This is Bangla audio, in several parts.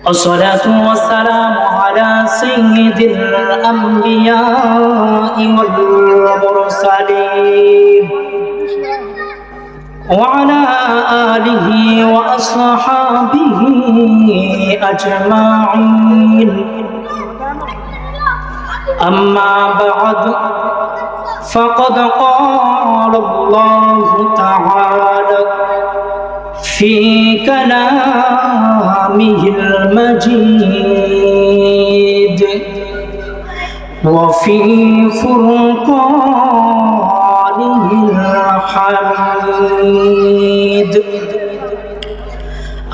والصلاة والسلام على سيد الأنبياء والمرسلين وعلى آله وأصحابه أجمعين. أما بعد فقد قال الله تعالى في كلامه المجيد وفي فرقانه الحميد.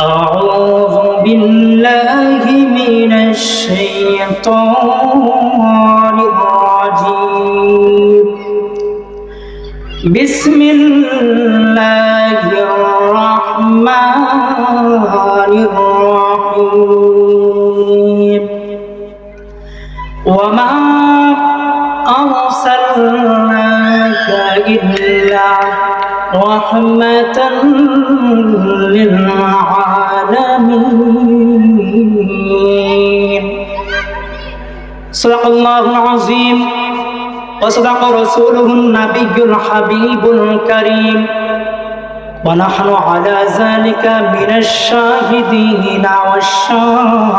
أعوذ بالله من الشيطان الرجيم. بسم الله الرحمن الرحيم. وما أرسلناك إلا رحمة للعالمين. صدق الله العظيم وصدق رسوله النبي الحبيب الكريم ونحن على ذلك من الشاهدين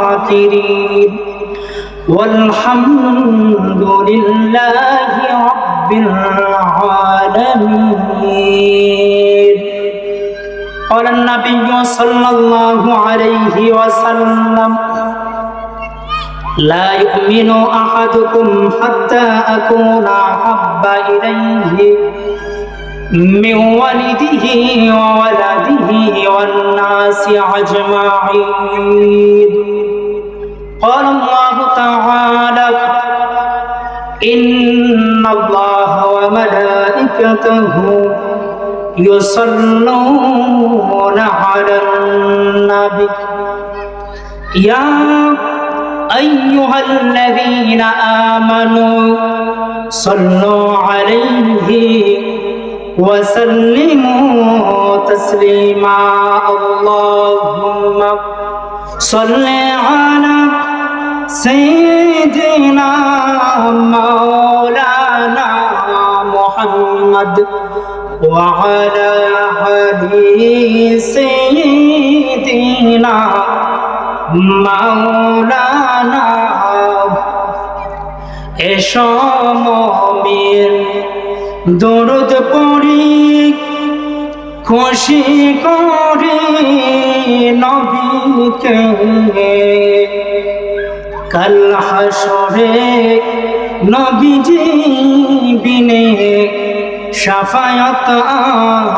والشاكرين والحمد لله رب العالمين. قال النبي صلى الله عليه وسلم: لا يؤمن أحدكم حتى أكون أحب إليه من والده وولده والناس أجمعين. قال الله تعالى: إن الله وملائكته يصلون على النبي يا أيها الذين آمنوا صلوا عليه وسلموا تسليما. اللهم صل على سيدنا مولانا محمد وعلى آل سيدنا মাওলানা। এসো মুমিন দরুদ পড়ি খুশি করি নবীকে, কাল হাসরে নবীজি বিনে শাফায়াত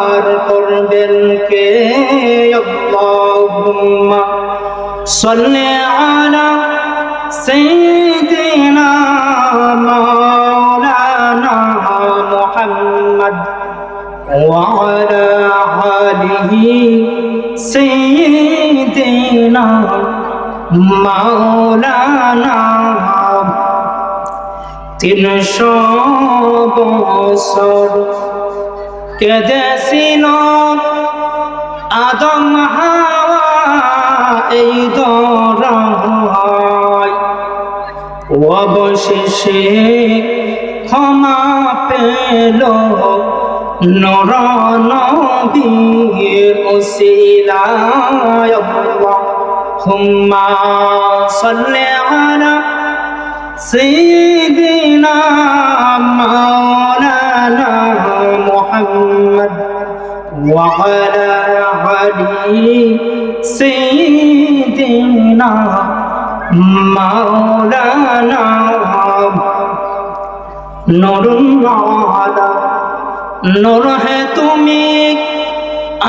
আর করবেন কে? আল্লাহুম্মা صلي على سيدنا مولانا محمد وعلى آله سيدنا مولانا। 300 বছর কেঁদেছিল আদম হাওয়া এই দরায়, অবশেষে ক্ষমা পেল নূর নবীর উসিলায়। আল্লাহুম্মা সাল্লি আলা সাইয়্যিদিনা মাওলানা মুহাম্মদ ওয়া আলা আলি سيدنا مولانا। नूर वाला नूर है তুমি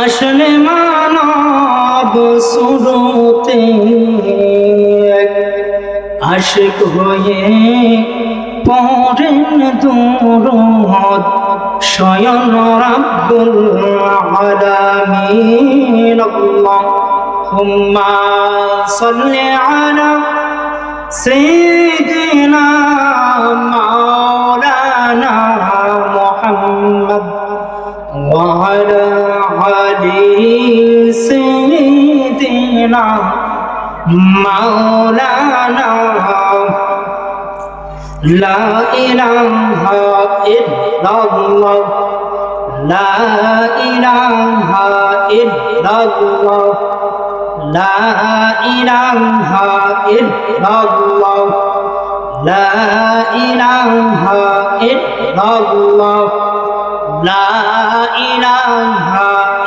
আসলে মানব সুরতে, আশিক হয়ে পড়েন দুরূদ স্বয়ং রব্বুল আলামিন। আল্লাহুম্মা সাল্লি আলা সাইয়্যিদিনা মাওলানা মুহাম্মদ ওয়া আলা আলি سيدنا مولانا لا إله إلا الله لا إله إلا الله لا إله إلا الله لا إله إلا الله لا إله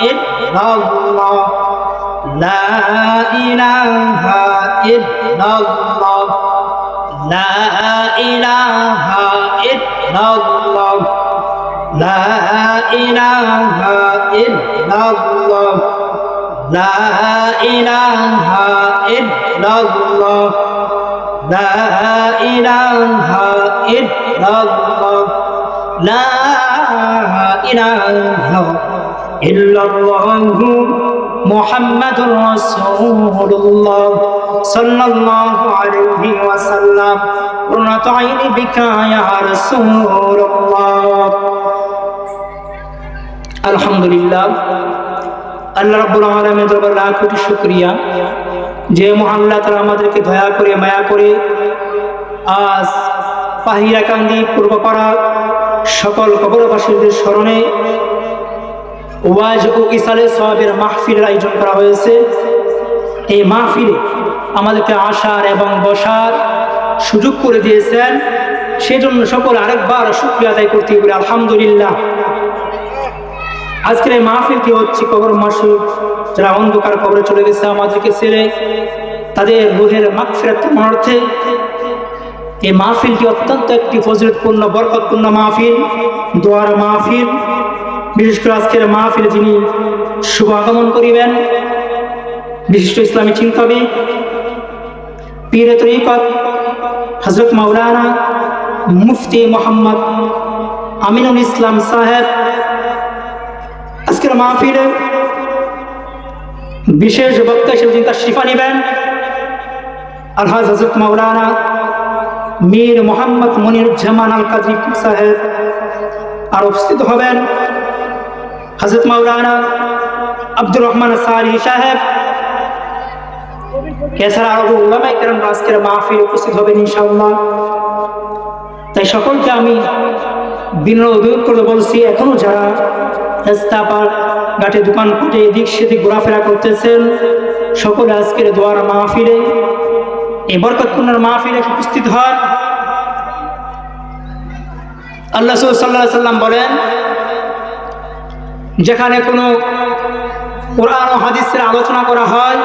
إلا الله لا إله إلا الله لا إله إلا الله لا إله إلا الله لا إله إلا الله لا إله إلا الله لا إله إلا الله محمد رسول الله صلى الله عليه وسلم قرة عين بك يا رسول الله الحمد لله আল্লাহ রাব্বুল আলামিনের দরবারে লাখ কোটি শুকরিয়া যে মহান আল্লাহ তাআলা আমাদেরকে দয়া করে মায়া করে আজ পাহিরাকান্দি পূর্বপাড়া সকল কবরবাসীদের স্মরণে ওয়াজ ও ইসালে সওয়াবের মাহফিলের আয়োজন করা হয়েছে। এই মাহফিলে আমাদেরকে আসার এবং বসার সুযোগ করে দিয়েছেন, সেজন্য সকল আরেকবার শুকরিয়া আদায় করতে হবে আলহামদুলিল্লাহ। আজকের এই মাহফিলটি হচ্ছে কবর মাসে যারা অন্ধকার কবরে চলে গেছে আমাদেরকে ছেড়ে তাদের রুহের মাগফিরাত অর্থে এই মাহফিলটি অত্যন্ত একটি ফজিলতপূর্ণ বরকতপূর্ণ মাহফিল, দোয়ার মাহফিল। বিশেষ করে আজকের মাহফিলে যিনি শুভ আগমন করিবেন বিশিষ্ট ইসলামী চিন্তাবিদ পীরে তরিকত হযরত মাওলানা মুফতি মোহাম্মদ আমিনুল ইসলাম সাহেব। আজকের মাহফিলে বিশেষ বক্তা হিসেবে যিনি তাশরিফ নেবেন আলহাজ হযরত মাওলানা মীর মোহাম্মদ মনিরুজ্জামান আল কাদরি সাহেব। আর উপস্থিত হবেন হযরত মাওলানা আব্দুর রহমান সারি সাহেব। এছাড়া আরো উলামায়ে কেরাম আজকের মাহফিলে উপস্থিত হবেন ইনশাআল্লাহ। তাই সকলকে আমি বিনম্র অনুরোধ করে বলছি, এখনো যারা রাস্তাপার ঘাটে দোকান পাটে এদিক সেদিক ঘোরাফেরা করতেছেন সকলে আজকের দোয়ার মাহফিলে এই বরকতপূর্ণ মাহফিলে উপস্থিত হন। আল্লাহ সাল্লাল্লাহু আলাইহি সাল্লাম বলেন, যেখানে কোনো কোরআন ও হাদিসের আলোচনা করা হয়,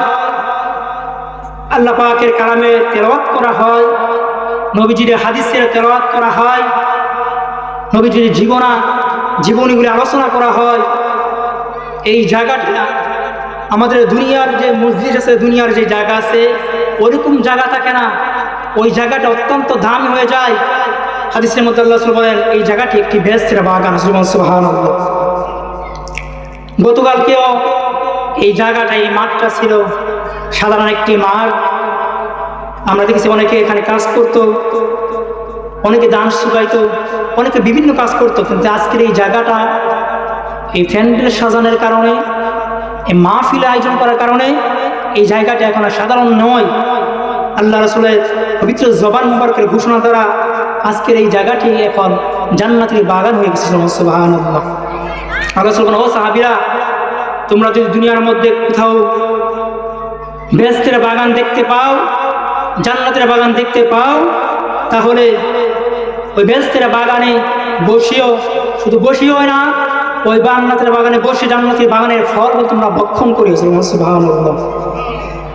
আল্লাহ পাকের কালামে তেলাওয়াত করা হয়, নবীজির হাদিসের তেলাওয়াত করা হয়, নবীজির জীবনীগুলি আলোচনা করা হয়, এই জায়গাটা আমাদের দুনিয়ার যে মসজিদ আছে, দুনিয়ার যে জায়গা আছে ওইরকম জায়গা থাকে না, ওই জায়গাটা অত্যন্ত দামি হয়ে যায়। হাদিসের মধ্যে আল্লাহ রাসূল বলেন এই জায়গাটি একটি বেহেশতের বাগান। সুবহানাল্লাহ। গতকালকেও এই জায়গাটা, এই মাঠটা ছিল সাধারণ একটি মাঠ। আমরা দেখেছি অনেকে এখানে কাজ করত, অনেকে দান শুকাইতো, অনেকে বিভিন্ন কাজ করতো, কিন্তু আজকের এই জায়গাটা এই প্যান্ডেল সাজানোর কারণে, এই মাহফিল আয়োজন করার কারণে এই জায়গাটা এখন আর সাধারণ নয়। আল্লাহ রাসূলের পবিত্র জবান মুবারকের ঘোষণা দ্বারা আজকের এই জায়গাটি এখন জান্নাতের বাগান হয়ে গেছে। সুবহানাল্লাহ। আল্লাহ রাসূল বলেন, ও সাহাবীরা, তোমরা যদি দুনিয়ার মধ্যে কোথাও বেহেশতের বাগান দেখতে পাও, জান্নাতের বাগান দেখতে পাও, তাহলে ওই বেহেশতের বাগানে বসিও, শুধু বসিও না, ওই জান্নাতের বাগানে বসে জান্নাতের বাগানের ফল তোমরা ভক্ষণ করিয়েছো। সুবহানাল্লাহ।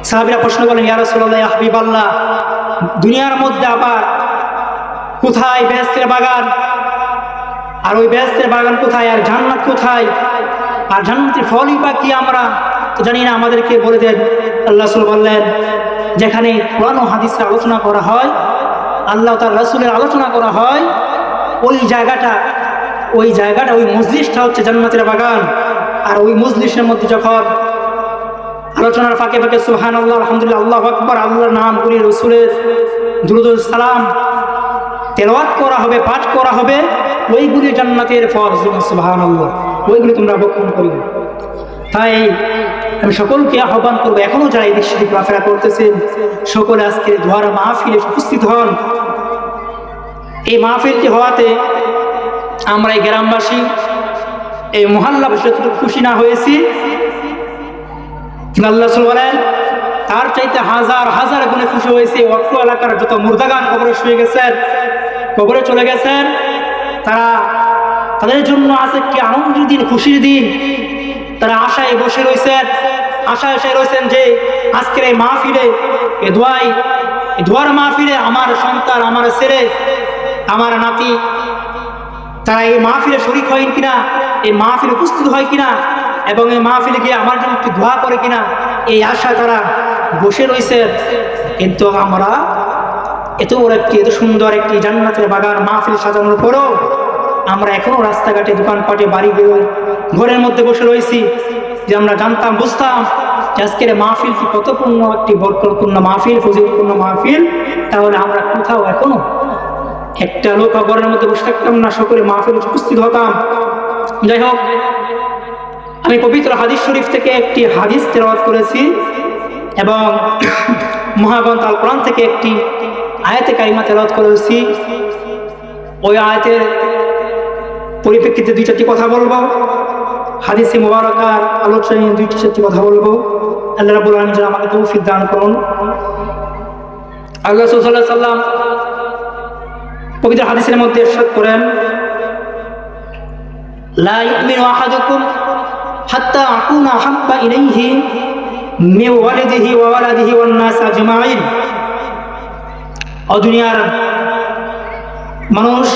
সাহাবীরা প্রশ্ন করেন, ইয়া রাসূলুল্লাহ, ইয়া হাবিবাল্লাহ, দুনিয়ার মধ্যে আবার কোথায় বেহেশতের বাগান, আর ওই বেহেশতের বাগান কোথায়, আর জান্নাত কোথায়, আর জান্নাতের ফলই বা কি আমরা তো জানি না, আমাদেরকে বলে দেন। আল্লাহ রাসূল বললেন, যেখানে কোরআন ও হাদিসের আলোচনা করা হয়, আল্লাহ তার রাসূলের আলোচনা করা হয়, ওই জায়গাটা ওই মজলিসটা হচ্ছে জান্নাতের বাগান। আর ওই মজলিসের মধ্যে যখন আলোচনার ফাঁকে ফাঁকে সুবহানাল্লাহ, আলহামদুলিল্লাহ, আল্লাহু আকবার, আল্লাহর নাম করি, রাসূলের দুরূদ ও সালাম তেলাওয়াত করা হবে, পাঠ করা হবে, ওইগুলি জান্নাতের ফল। সুবহানাল্লাহ। ওইগুলি তোমরা ভক্ষণ করবে। তাই আমি সকলকে আহ্বান করবো, এখনো যারা এই দেশ থেকে ঘোরাফেরা করতেছেন সকলে আজকে দোয়ার মাহফিলে উপস্থিত হন। এই মাহফিলটি হওয়াতে আমরা এই গ্রামবাসী, এই মহল্লাবাসী যতটুকু খুশি না হয়েছি, আল্লাহ বলেন তার চাইতে হাজার হাজার গুণে খুশি হয়েছে ওয়াক্ফ এলাকার যত মুর্দাগান কবরে শুয়ে গেছেন, কবরে চলে গেছেন, তাদের জন্য আছে কি আনন্দের দিন, খুশির দিন। তারা আশায় বসে রয়েছেন, আশায় রয়েছেন যে আজকের এই মাহফিলে, এই দোয়ার মাহফিলে আমার সন্তান, আমার ছেলে, আমার নাতি তারা এই মাহফিলে শরীক হয় কিনা, এই মাহফিলে উপস্থিত হয় কিনা, এবং এই মাহফিলে গিয়ে আমার জন্য একটু দোয়া করে কিনা, এই আশায় তারা বসে রয়েছে। কিন্তু আমরা এত বড় এত সুন্দর একটি জান্নাতের বাগান মাহফিল সাজানোর পরও আমরা এখনো রাস্তাঘাটে, দোকানপাটে, বাড়ি ঘরের মধ্যে বসে রয়েছি। যে আমরা জানতাম, বুঝতাম যে আজকের মাহফিলটি কত পূর্ণ একটি বরকতপূর্ণ মাহফিল, ফজিলতপূর্ণ মাহফিল, তাহলে আমরা কোথাও এখনো একটা লোক ঘরের মধ্যে বসে থাকতাম না, সকলে মাহফিলে উপস্থিত হতাম। যাই হোক, আমি পবিত্র হাদিস শরীফ থেকে একটি হাদিস তেলাওয়াত করেছি এবং মহাগ্রন্থ আল কোরআন থেকে একটি আয়াতে কারিমা তেলাওয়াত করেছি। ওই আয়াতের পরিপ্রেক্ষিতে দুই চারটি কথা বলবো, হাদিসে মুবারাকার আলোচনায় দুই চারটি কথা বলবো। আল্লাহ রাব্বুল আলামিন যেন আমাকে তৌফিক দান করুন। আল্লাহ সাল্লাল্লাহু আলাইহি ওয়াসাল্লাম পবিত্র হাদিসের মধ্যে ইরশাদ করেন, লা ইউমিনু আহাদুকুম হাত্তা আকুনা আহাব্বা ইলাইহি মিন ওয়ালিদিহি ওয়া ওয়ালাদিহি ওয়ান নাস আজমাইন। দুনিয়ার মানুষ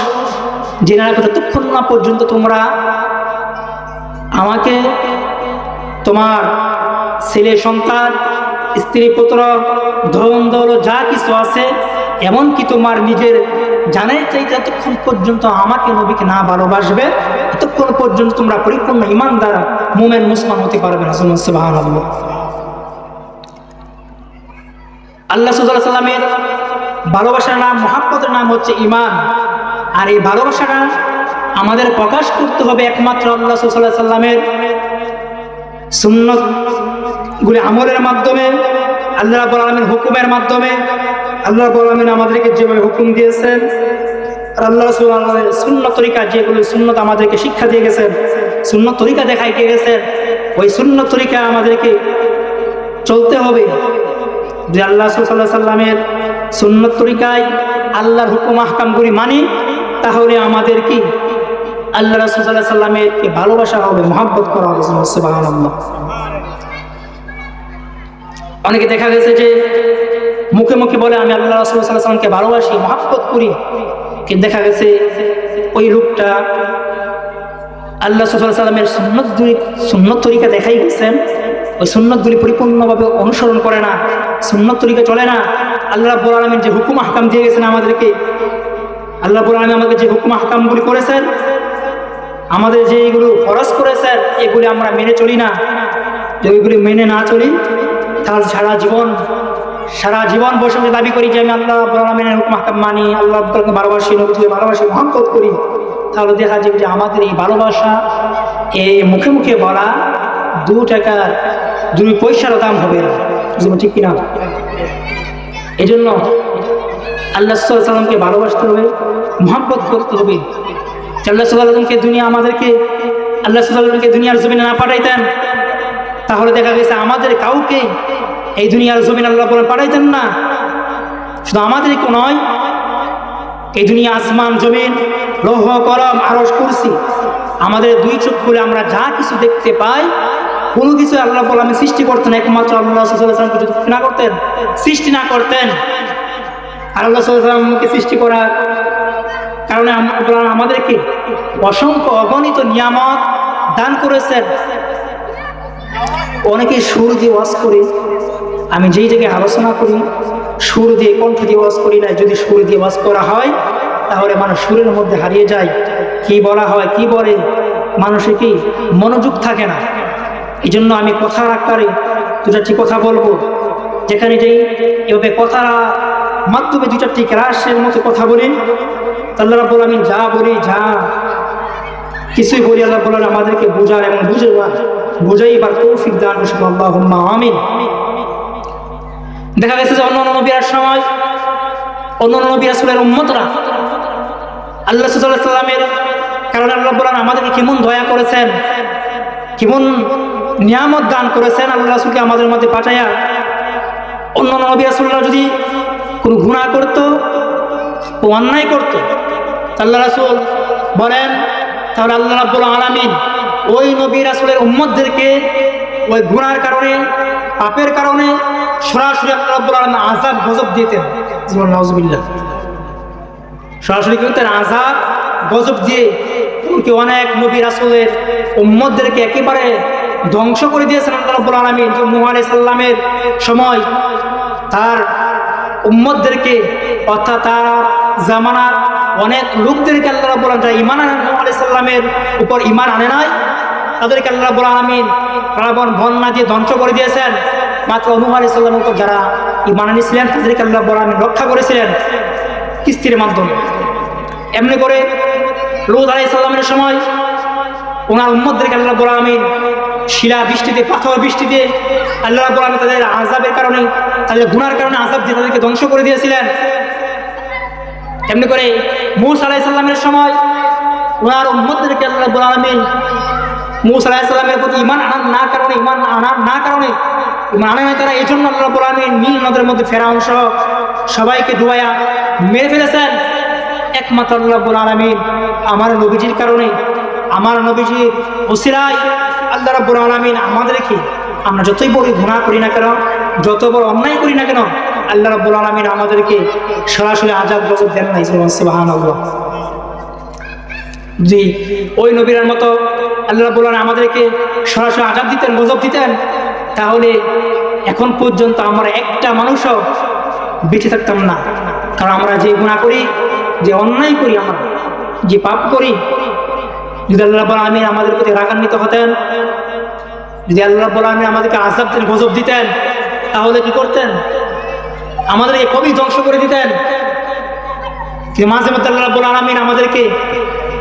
জেনে রাখো, ততক্ষণ না পর্যন্ত তোমরা আমাকে, তোমার ছেলে সন্তান, স্ত্রী পুত্র, ধন দৌলত যা কিছু আছে, এমনকি তোমার নিজের জানের চাইতে এতক্ষণ পর্যন্ত আমাকে, নবীকে না ভালোবাসবে, এতক্ষণ পর্যন্ত তোমরা পরিপূর্ণ ঈমানদার মুমিন মুসলমান হতে পারবে না। সুবহানাল্লাহ। আল্লাহ সাল্লাল্লাহু আলাইহি ওয়াসাল্লামের ভালোবাসার নাম, মুহাব্বতের নাম হচ্ছে ঈমান। আর এই ভালোবাসাটা আমাদের প্রকাশ করতে হবে একমাত্র আল্লাহ সাল্লাল্লাহু আলাইহি ওয়াসাল্লামের সুন্নতগুলি আমলের মাধ্যমে, আল্লাহ রাব্বুল আলামিন হুকুমের মাধ্যমে। আল্লাহ রাব্বুল আলামিন আমাদেরকে যেভাবে হুকুম দিয়েছেন, আর আল্লাহ রাসূলুল্লাহ সুন্নত তরিকা, যেগুলো সুন্নত আমাদেরকে শিক্ষা দিয়ে গেছেন, সুন্নত তরিকা দেখাই দিয়ে গেছেন, ওই সুন্নত তরিকা আমাদেরকে চলতে হবে। যে আল্লাহ সাল্লাল্লাহু আলাইহি ওয়াসাল্লামের সুন্নত তরিকায় আল্লাহর হুকুম আহকামগুলি মানি, তাহলে আমাদের কি আল্লাহ রাসূল সাল্লাল্লাহু আলাইহি ওয়াসাল্লামের ভালোবাসা হবে, মহব্বত করা হবে। সুবহানাল্লাহ। অনেকে দেখা গেছে যে মুখে মুখে বলে আমি আল্লাহ রাসূল সাল্লাল্লাহু আলাইহি ওয়াসাল্লামকে ভালোবাসি, মহব্বত করি, কিন্তু দেখা গেছে ওই লোকটা আল্লাহ সাল্লাল্লাহু আলাইহি ওয়াসাল্লামের সুন্নত তরিকা দেখাই গেছেন, ওই সুন্নতগুলি পরিপূর্ণভাবে অনুসরণ করে না, সুন্নত তরিকা চলে না। আল্লাহ রাব্বুল আলামিন যে হুকুম আহকাম দিয়ে গেছেন আমাদেরকে, আল্লাহ রাব্বুল আলামিন আমাকে যে হুকুম আহকামগুলি করেছেন, আমাদের যে এগুলো ফরজ করেছেন, এগুলি আমরা মেনে চলি না। যদি এগুলি মেনে না চলি, তাহলে সারা জীবন বসে বসে দাবি করি যে আমি আল্লাহ রাব্বুল আলামিনের হুকুম আহকাম মানি, আল্লাহ রাব্বুলকে ভালোবাসি, নবীকে ভালোবাসি, মহব্বত করি, তাহলে দেখা যাবে যে আমাদের এই ভালোবাসা, এই মুখে মুখে বলা 2 টাকার 2 পয়সারও দাম হবে না। ঠিক কিনা? এই জন্য আল্লাহ সাল্লাল্লাহু আলাইহি ওয়াসাল্লামকে ভালোবাসতে হবে, মহব্বত করতে হবে। আল্লাহ সাল্লাল্লাহু আলাইহি ওয়াসাল্লামকে আল্লাহ সাল্লাল্লাহু আলাইহি ওয়াসাল্লামকে দুনিয়ার জমিনে না পাঠাইতেন, তাহলে দেখা গেছে আমাদের কাউকে এই দুনিয়ার জমিন আল্লাহ বলে পাঠাইতেন না। শুধু আমাদেরকে নয়, এই দুনিয়া, আসমান, জমিন, লৌহ কলম, আরশ, কুরসি, আমাদের 2 চোখ খুলে আমরা যা কিছু দেখতে পাই, কোনো কিছু আল্লাহ বলে আমি সৃষ্টি করতেন, একমাত্র আল্লাহ সাল্লাল্লাহু আলাইহি ওয়াসাল্লাম যদি না করতেন, সৃষ্টি না করতেন। আর আল্লাহ সাল্লাল্লাহু আলাইহি ওয়াসাল্লামকে সৃষ্টি করার কারণে আমাদেরকে অসংখ্য অগণিত নিয়ামত দান করেছেন। অনেকে সুর দিয়ে ওয়াজ করি, আমি যেই জায়গায় আলোচনা করি সুর দিয়ে, কণ্ঠ দিয়ে ওয়াজ করি না। যদি সুর দিয়ে ওয়াজ করা হয়, তাহলে মানুষ সুরের মধ্যে হারিয়ে যায়, কি বলা হয়, কি বলে, মানুষের কি মনোযোগ থাকে না। এই জন্য আমি কথার আকারে 2-4টি কথা বলবো, যেখানে যেই এভাবে কথার মাধ্যমে 2-4টি ক্লাসের মতো কথা বলি, আল্লাহ রাব্বুল আলামিন যা বলি, যা কিছুই বলি, আল্লাহ বলেন আমাদেরকে বোঝার এবং বুঝাবার বুঝাইবার তৌফিক দান করুন আল্লাহুম্মা আমিন। দেখা গেছে যে অন্যান্য নবীর সময় অন্যান্য নবী রাসূলের উম্মতরা আল্লাহ সাল্লাল্লাহু আলাইহি সাল্লামের কারণে আল্লাহ রাব্বুল আলামিন আমাদেরকে কেমন দয়া করেছেন, কেমন নিয়ামত দান করেছেন আল্লাহ রাসূলকে আমাদের মধ্যে পাঠাইয়া। অন্যান্য নবী রাসূলরা যদি কোনো গুনাহ করত, অন্যায় করত, আল্লাহ রাসূল বলেন তাহলে আল্লাহ রাব্বুল আলামিন ওই নবী রাসূলের উম্মতদেরকে ওই গুনার কারণে, পাপের কারণে সরাসরি আল্লাহ রাব্বুল আলামিন আযাব গজব দিতেন। নাউযুবিল্লাহ। সরাসরি কিন্তু আযাব গজব দিয়ে কি অনেক নবী রাসূলের উম্মতদেরকে একেবারে ধ্বংস করে দিয়েছেন আল্লাহ রাব্বুল আলামিন। যে নূহ আলাইহিস সালামের সময় তার উম্মতদেরকে অর্থাৎ তার জামানার অনেক লোকদেরকে আল্লাহ রাব্বুল আলামিন যারা ঈমান আনে নূহ আলাইহিস সালামের উপর ঈমান আনে নাই, তাদেরকে আল্লাহ রাব্বুল আলামিন প্লাবন বন্যা দিয়ে ধ্বংস করে দিয়েছেন। মাত্র নূহ আলাইহিস সালামের উপর যারা ঈমান এনেছিলেন তাদেরকে আল্লাহ রাব্বুল আলামিন রক্ষা করেছিলেন কিস্তির মাধ্যমে। এমনি করে লূত আলাইহিস সালামের সময় ওনার উম্মতদেরকে আল্লাহ রাব্বুল আলামিন শিলা বৃষ্টিতে, পাথর বৃষ্টিতে আল্লাহ রাব্বুল আলামিন তাদের আযাবের কারণে, তাদের গুনার কারণে আযাব দিয়ে তাদেরকে ধ্বংস করে দিয়েছিলেন। এমনি করে মূসা আলাইহিস সালামের সময় ওনার উম্মতদেরকে আল্লাহ রাব্বুল আলামিন মূসা আলাইহিস সালামের প্রতি ঈমান আনার না কারণে ঈমান আনে নাই তারা, এই জন্য আল্লাহ রাব্বুল আলামিন নীল নদের মধ্যে ফেরাউন সহ সবাইকে ডুবাইয়া মেরে ফেলেছেন। একমাত্র আল্লাহ রাব্বুল আলামিন আমার নবীজির কারণে, আমার নবীজির ওসিলায় আল্লাহ রাব্বুল আলামিন আমাদেরকে, আমরা যতই বড় গুনাহ করি না কেন, যত বড় অন্যায় করি না কেন, আল্লাহ রাব্বুল আলামিন আমাদেরকে সরাসরি আযাব গজব দেন নাই। সুবহানাল্লাহ। জি, ওই নবীর মতো আল্লাহ রাব্বুল আলামিন আমাদেরকে সরাসরি আযাব দিতেন, গজব দিতেন, তাহলে এখন পর্যন্ত আমরা একটা মানুষও বেঁচে থাকতাম না। কারণ আমরা যে গুনাহ করি, যে অন্যায় করি, আমরা যে পাপ করি, যদি আল্লাহ রাব্বুল আলামিন আমাদের প্রতি রাগান্বিত হতেন, যদি আল্লাহ রাব্বুল আলামিন আমাদেরকে আযাব দিতেন, গজব দিতেন, তাহলে কি করতেন? আমাদেরকে কবি ধ্বংস করে দিতেন। কিন্তু মাঝে মধ্যে আল্লাহ রাব্বুল আলামিন আমাদেরকে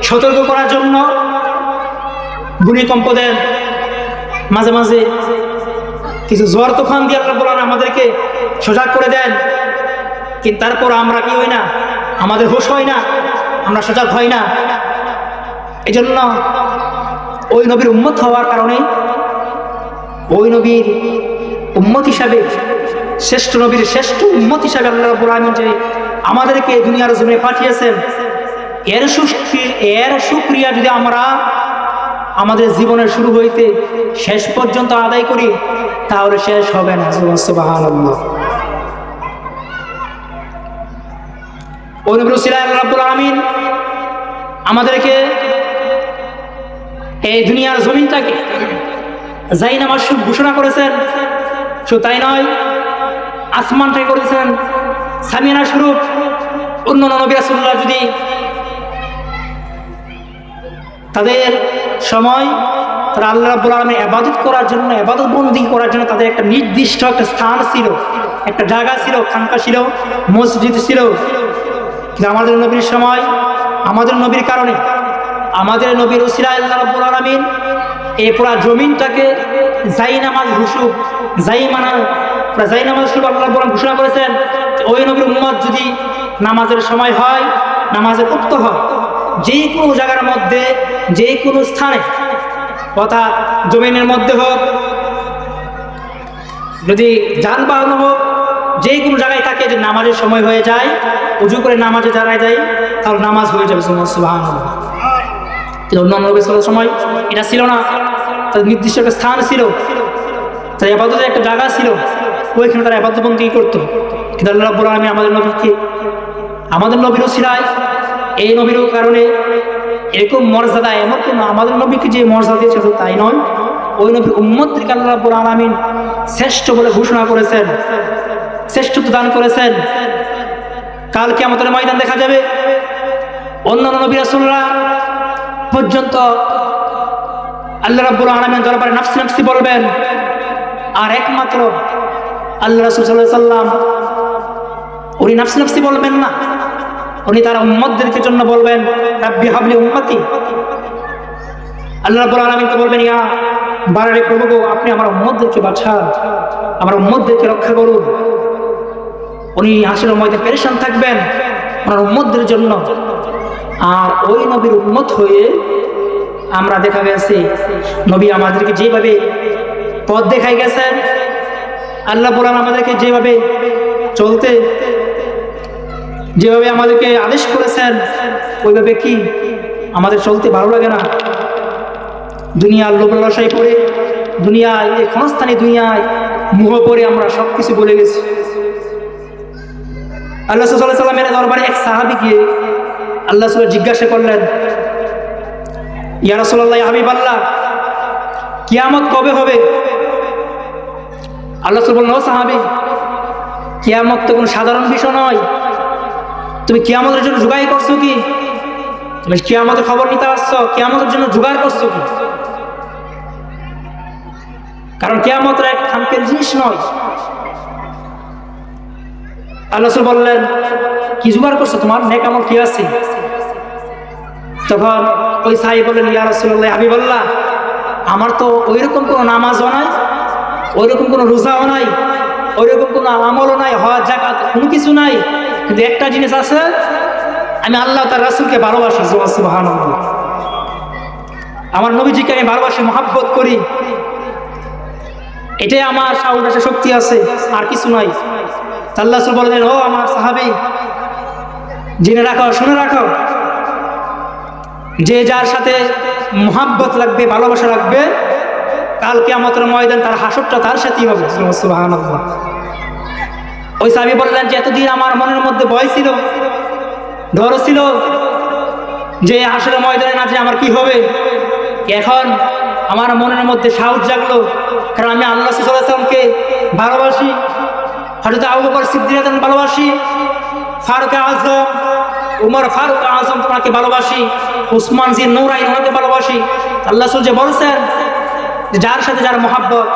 সতর্ক করার জন্য ভূমিকম্প দেন, মাঝে মাঝে কিছু ঝড় তুফান দিয়ে আল্লাহ রাব্বুল আলামিন আমাদেরকে সজাগ করে দেন। কিন্তু তারপর আমরা কি হই না, আমাদের হুঁশ হয় না, আমরা সজাগ হই না। এই জন্য ওই নবীর উম্মত হওয়ার কারণে, ওই নবীর উম্মত হিসাবে, শ্রেষ্ঠ নবীর শ্রেষ্ঠ উম্মত হিসাবে আল্লাহ রাব্বুল আলামিন যে আমাদেরকে দুনিয়ার জমিনে পাঠিয়েছেন, এর শুকরিয়া যদি আমরা আমাদের জীবনের শুরু হইতে শেষ পর্যন্ত আদায় করি তাহলে শেষ হবে না। সুবহানাল্লাহ। ওই নবীর উসিলায় আল্লাহ রাব্বুল আলামিন আমাদেরকে এই দুনিয়ার জমিনটাকে জায়নামাজ ঘোষণা করেছেন। শুধু তাই নয়, আসমানটাকে করেছেন সামিয়ানা স্বরূপ। অন্যান্য নবী রাসূলুল্লাহ যদি তাদের সময় তারা আল্লাহ রাব্বুল আলামিনের ইবাদত করার জন্য, ইবাদত বন্দেগী করার জন্য তাদের একটা নির্দিষ্ট একটা স্থান ছিল, একটা জায়গা ছিল, খানকা ছিল, মসজিদ ছিল। কিন্তু আমাদের নবীর সময়, আমাদের নবীর কারণে, আমাদের নবীর উসিলায় আল্লাহ রাব্বুল আলামিন এই পুরা জমিনটাকে জায়নামাজ স্বরূপ, জায়নামাজ স্বরূপ আল্লাহ রাব্বুল আলামিন ঘোষণা করেছেন। ওই নবীর উম্মত যদি নামাজের সময় হয়, নামাজে উক্ত হয়, যে কোনো জায়গার মধ্যে, যে কোনো স্থানে, অর্থাৎ জমিনের মধ্যে হোক, যদি যানবাহন হোক, যে কোনো জায়গায় থাকে, যে নামাজের সময় হয়ে যায়, উজু করে নামাজে দাঁড়ায় যায়, তাহলে নামাজ হয়ে যাবে। সুবহানাল্লাহ। কিন্তু অন্যান্য নবী সাল্লাল্লাহু আলাইহি সময় এটা ছিল না। তাদের নির্দিষ্ট একটা স্থান ছিল, তাদের ইবাদতের একটা জায়গা ছিল, ওইখানে তারা ইবাদত বন্দেগী করতো। কিন্তু আল্লাহ রাব্বুল আলামিন আমাদের নবীকে, আমাদের নবীর উসিলায়, এই নবীর কারণে এরকম মর্যাদা, এমন কোনো আমাদের নবীকে যে মর্যাদা দিয়েছে তাই নয়, ওই নবীর উম্মতকে আল্লাহ রাব্বুল আলামিন শ্রেষ্ঠ বলে ঘোষণা করেছেন, শ্রেষ্ঠত্ব দান করেছেন। কাল কিয়ামতের ময়দান দেখা যাবে অন্যান্য নবী রাসূলরা পর্যন্ত আল্লাহ রাব্বুল আলামিন দরবারে নাফসি নাফসি বলবেন, আর একমাত্র আল্লাহ রাসূল সাল্লাল্লাহু আলাইহি সাল্লাম উনি নাফসি নাফসি বলবেন না, উনি তার উম্মতদেরকে জন্য বলবেন রাব্বি হাবলি উম্মতি। আল্লাহ রাব্বুল আলামিনকে বলবেন, ইয়া বাড়ারে প্রভু গো, আপনি আমার উম্মতদেরকে বাঁচান, আমার উম্মতদেরকে রক্ষা করুন। উনি হাসরের ময়দানে পেরেশান থাকবেন ওনার উম্মতদের জন্য। আর ওই নবীর উম্মত হয়ে আমরা দেখা গেছে নবী আমাদেরকে যেভাবে পথ দেখাই গেছেন, আল্লাহ বলেন আমাদেরকে যেভাবে চলতে, যেভাবে আমাদেরকে আদেশ করেছেন, ওইভাবে কি আমাদের চলতে ভালো লাগে না? দুনিয়ার লোভ লালসায় পড়ে, দুনিয়ায় এই ক্ষণস্থানী দুনিয়ায় মোহ পড়ে আমরা সব কিছু বলে গেছি। আল্লাহ সাল্লাল্লাহু আলাইহি ওয়াসাল্লামের দরবারে এক সাহাবী গিয়ে আল্লাহ রাসূল জিজ্ঞাসা করলেন, ইয়া রাসূলুল্লাহ, ইয়া হাবিবাল্লাহ, কিয়ামত কবে হবে? আল্লাহ রাসূল বললেন, ও সাহাবী, কিয়ামত তো কোনো সাধারণ বিষয় নয়। তুমি কিয়ামতের জন্য জোগাড় করছো কি? তুমি কিয়ামতের খবর নিতে আসছো, কিয়ামতের জন্য জোগাড় করছো কি? কারণ কিয়ামতের এক খামখেয়ালি জিনিস নয়। আল্লাহ রাসূল বললেন, কি জোগাড় করছো, তোমার নেক আমল কি আছে? তখন ওই সাহাবী বললেন, ইয়া রাসূলুল্লাহ, হাবিবাল্লাহ, আমার তো ওইরকম কোনো নামাজও নাই, ওইরকম কোনো রোজাও নাই, ওইরকম কোনো আমলও নাই, হজ যাকাত কোনো কিছু নাই, কিন্তু একটা জিনিস আছে, আমি আল্লাহ তার রাসূলকে ভালোবাসি। সুবহানাল্লাহ। আমার নবীজিকে আমি ভালোবাসি, মহাব্বত করি, এটাই আমার সাহস শক্তি আছে, আর কিছু নাই। আল্লাহ রাসূল বললেন, ও আমার সাহাবী, জেনে রাখো, শুনে রাখো, যে যার সাথে মহাব্বত লাগবে, ভালোবাসা লাগবে, কাল কিয়ামতের ময়দান তার হাসরটা তার সাথেই হবে। সুবহানাল্লাহ। ওই সাহাবী বললেন যে এতদিন আমার মনের মধ্যে ভয় ছিল, ডর ছিল যে হাসরের ময়দানে না যে আমার কি হবে, এখন আমার মনের মধ্যে সাহস জাগলো, কারণ আমি আল্লাহ সাল্লাল্লাহু আলাইহি ওয়াসাল্লামকে ভালোবাসি, হযরত আবু বকর সিদ্দিক ভালোবাসি, ফারুক আযম, উমর ফারুক আযম তোমাকে ভালোবাসি, উসমান জিন নূরাইন ওনাকে ভালোবাসি। আল্লাহ রাসূল যে বলছেন যার সাথে যার মহাব্বত,